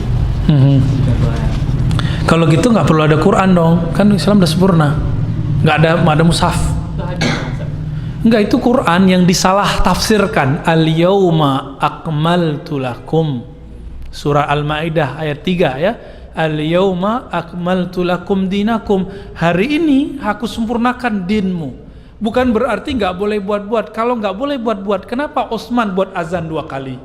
Kalau gitu nggak perlu ada Quran dong, kan Islam udah sempurna. Nggak ada mushaf. Enggak, itu Quran yang disalah tafsirkan. Al-yauma akmaltu lakum. Surah Al-Maidah ayat 3 ya. Al-yauma akmaltu lakum dinakum. Hari ini aku sempurnakan dinmu. Bukan berarti nggak boleh buat-buat. Kalau nggak boleh buat-buat, kenapa Utsman buat azan 2 kali?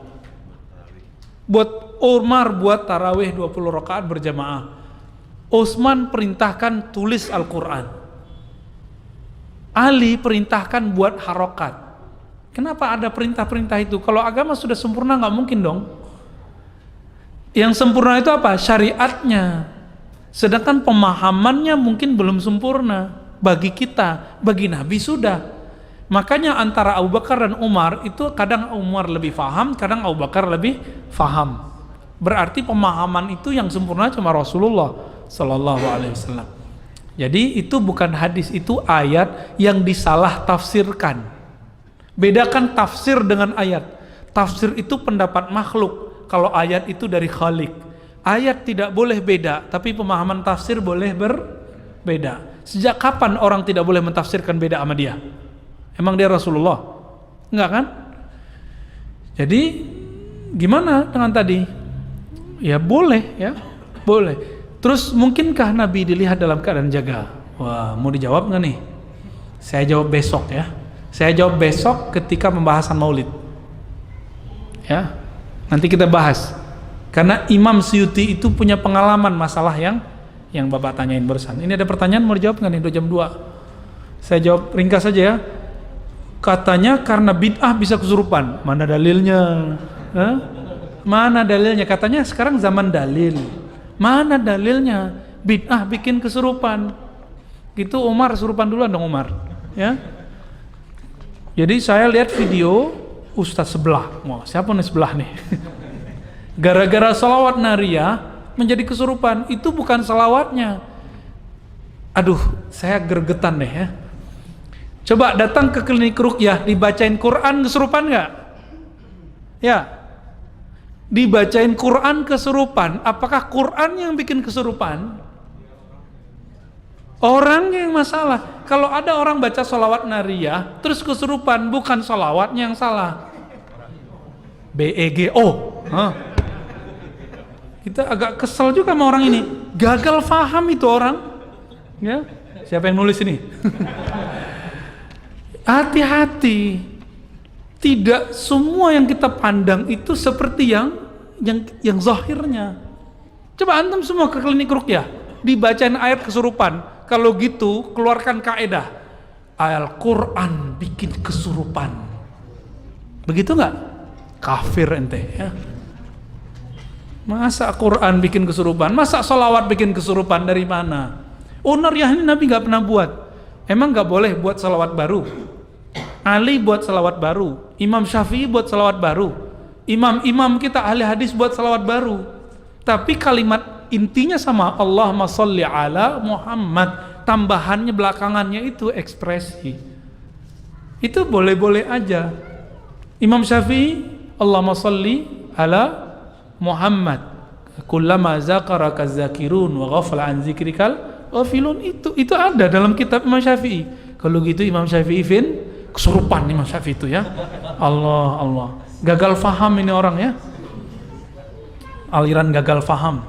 Buat Umar buat tarawih 20 rakaat berjamaah. Utsman perintahkan tulis Al-Quran. Ali perintahkan buat harokat. Kenapa ada perintah-perintah itu? Kalau agama sudah sempurna nggak mungkin dong. Yang sempurna itu apa? Syariatnya. Sedangkan pemahamannya mungkin belum sempurna. Bagi kita, bagi Nabi sudah. Makanya antara Abu Bakar dan Umar itu kadang Umar lebih faham, kadang Abu Bakar lebih faham. Berarti pemahaman itu yang sempurna cuma Rasulullah Sallallahu Alaihi Wasallam. Jadi itu bukan hadis, itu ayat yang disalah tafsirkan. Bedakan tafsir dengan ayat. Tafsir itu pendapat makhluk. Kalau ayat itu dari Khalik. Ayat tidak boleh beda, tapi pemahaman tafsir boleh berbeda. Sejak kapan orang tidak boleh mentafsirkan beda sama dia? Emang dia Rasulullah? Enggak kan? Jadi gimana dengan tadi? Ya boleh ya, boleh. Terus mungkinkah Nabi dilihat dalam keadaan jaga? Wah, mau dijawab nggak nih? Saya jawab besok ya. Saya jawab besok ketika pembahasan Maulid. Ya. Nanti kita bahas. Karena Imam Suyuti itu punya pengalaman masalah yang Bapak tanyain barusan. Ini ada pertanyaan mau dijawab nggak nih? Udah jam 2. Saya jawab ringkas saja ya. Katanya karena bid'ah bisa kesurupan. Mana dalilnya? Mana dalilnya? Katanya sekarang zaman dalil. Mana dalilnya? Bid'ah bikin kesurupan. Gitu Umar kesurupan duluan dong Umar. Ya. Jadi saya lihat video Ustadz sebelah, wah siapa nih sebelah nih? Gara-gara salawat nariyah menjadi kesurupan, itu bukan salawatnya. Aduh, saya gergetan deh ya. Coba datang ke klinik ruqyah, dibacain Quran kesurupan nggak? Ya, dibacain Quran kesurupan. Apakah Quran yang bikin kesurupan? Orangnya yang masalah. Kalau ada orang baca salawat nariyah terus kesurupan, bukan salawatnya yang salah. BEGO. Kita agak kesel juga sama orang ini. Gagal faham itu orang. Ya, siapa yang nulis ini? Hati-hati. Tidak semua yang kita pandang itu seperti yang zahirnya. Coba antum semua ke klinik ruqyah, dibacain ayat kesurupan. Kalau gitu keluarkan kaedah Al-Quran bikin kesurupan. Begitu nggak? Kafir ente ya. Masa Quran bikin kesurupan? Masa sholawat bikin kesurupan? Dari mana? Ya ini Nabi nggak pernah buat. Emang nggak boleh buat sholawat baru? Ali buat sholawat baru, Imam Syafi'i buat sholawat baru, imam-imam kita ahli hadis buat sholawat baru. Tapi kalimat intinya sama, Allahumma sholli ala Muhammad. Tambahannya belakangannya itu ekspresi. Itu boleh-boleh aja. Imam Syafi'i, Allahumma sholli ala Muhammad. Kullama zakaraka zakirun wa ghafala an zikrikal ghafilun. Itu ada dalam kitab Imam Syafi'i. Kalau gitu Imam Syafi'i kesurupan Imam Syafi'i itu ya. Allah. Gagal faham ini orang ya. Aliran gagal faham.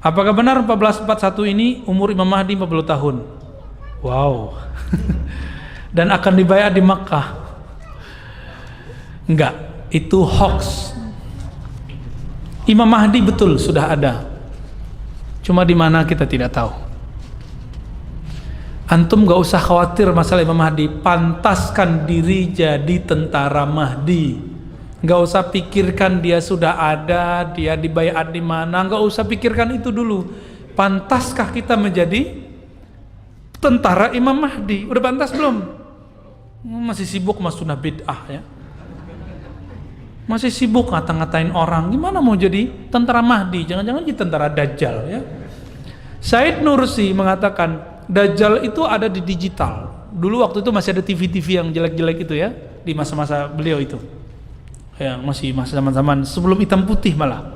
Apakah benar 1441 ini umur Imam Mahdi 40 tahun? Wow. Dan akan dibayar di Makkah? Enggak, itu hoax. Imam Mahdi betul sudah ada. Cuma di mana kita tidak tahu. Antum gak usah khawatir masalah Imam Mahdi. Pantaskan diri jadi tentara Mahdi. Gak usah pikirkan dia sudah ada, dia dibayar di mana. Gak usah pikirkan itu dulu. Pantaskah kita menjadi tentara Imam Mahdi? Udah pantas belum? Masih sibuk mas sunnah bid'ah ya. Masih sibuk ngata-ngatain orang. Gimana mau jadi tentara Mahdi? Jangan-jangan jadi tentara Dajjal ya. Said Nursi mengatakan Dajjal itu ada di digital. Dulu waktu itu masih ada TV-TV yang jelek-jelek itu ya, di masa-masa beliau itu. Ya, masih masa zaman-zaman sebelum hitam putih malah.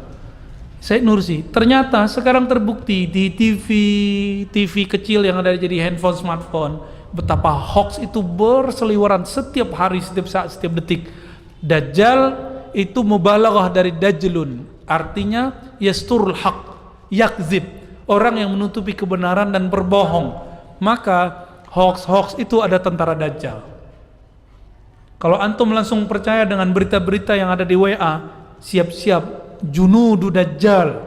Said Nursi, ternyata sekarang terbukti di TV kecil yang ada jadi handphone, smartphone, betapa hoax itu berseliweran setiap hari, setiap saat, setiap detik. Dajjal itu mubalaghah dari dajlun, artinya yasturul haq, yakzib, orang yang menutupi kebenaran dan berbohong. Maka hoax itu ada tentara Dajjal. Kalau antum langsung percaya dengan berita-berita yang ada di WA, siap-siap junudu Dajjal.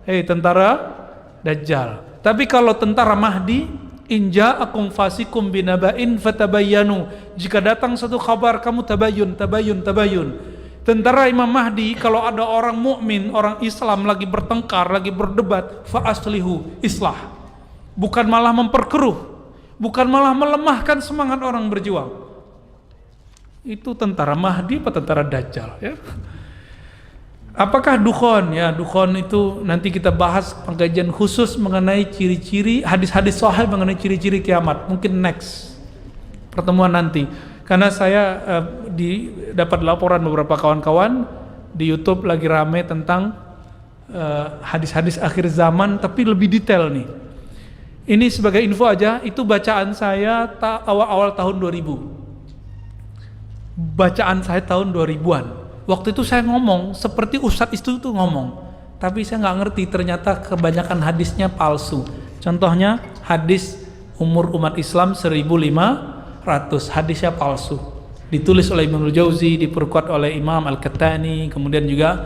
Hei tentara Dajjal. Tapi kalau tentara Mahdi, in ja'akum fasikum binaba'in fatabayyanu. Jika datang satu kabar kamu tabayyun. Tentara Imam Mahdi, kalau ada orang mukmin, orang Islam lagi bertengkar, lagi berdebat, fa aslihu, islah. Bukan malah memperkeruh, bukan malah melemahkan semangat orang berjuang. Itu tentara Mahdi apa tentara Dajjal ya? Apakah dukhon? Ya, dukhon itu nanti kita bahas pengkajian khusus mengenai ciri-ciri hadis-hadis sahih mengenai ciri-ciri kiamat. Mungkin next pertemuan nanti. Karena saya dapat laporan beberapa kawan-kawan di YouTube lagi rame tentang hadis-hadis akhir zaman, tapi lebih detail nih. Ini sebagai info aja, itu bacaan saya awal-awal tahun 2000. Bacaan saya tahun 2000-an. Waktu itu saya ngomong seperti ustadz itu tuh ngomong, tapi saya nggak ngerti, ternyata kebanyakan hadisnya palsu. Contohnya hadis umur umat Islam 1500, hadisnya palsu, ditulis oleh Ibnu Jauzi, diperkuat oleh Imam Al-Qahtani, kemudian juga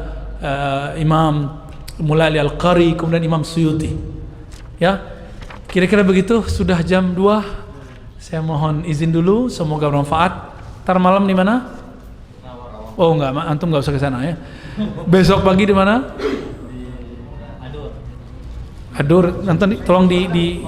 Imam Mulali Al-Qari, kemudian Imam Suyuti ya. Kira-kira begitu. Sudah jam 2, saya mohon izin dulu, semoga bermanfaat. Ntar malam di mana? Oh enggak, antum nggak usah ke sana ya. Besok pagi di mana? Adur. Nanti tolong di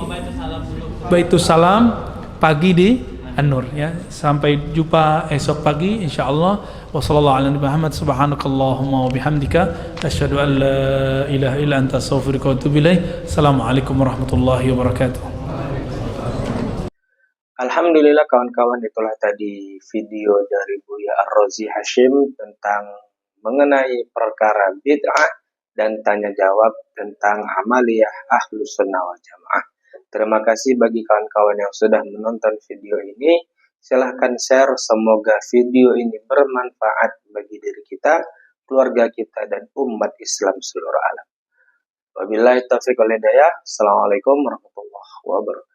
Baitus Salam, pagi di An-Nur ya. Sampai jumpa esok pagi insyaallah. Wassallallahu ala Muhammad, subhanakallahumma wa bihamdika asyhadu an la ilaha illa anta astaghfiruka wa atubu ilaik. Assalamualaikum warahmatullahi wabarakatuh. Alhamdulillah kawan-kawan, itulah tadi video dari Buya Ar-Razi Hashim tentang mengenai perkara bid'ah dan tanya jawab tentang amaliyah Ahlus Sunnah wal Jamaah. Terima kasih bagi kawan-kawan yang sudah menonton video ini. Silahkan share, semoga video ini bermanfaat bagi diri kita, keluarga kita, dan umat Islam seluruh alam. Wabillahi taufiq wal hidayah. Assalamualaikum warahmatullahi wabarakatuh.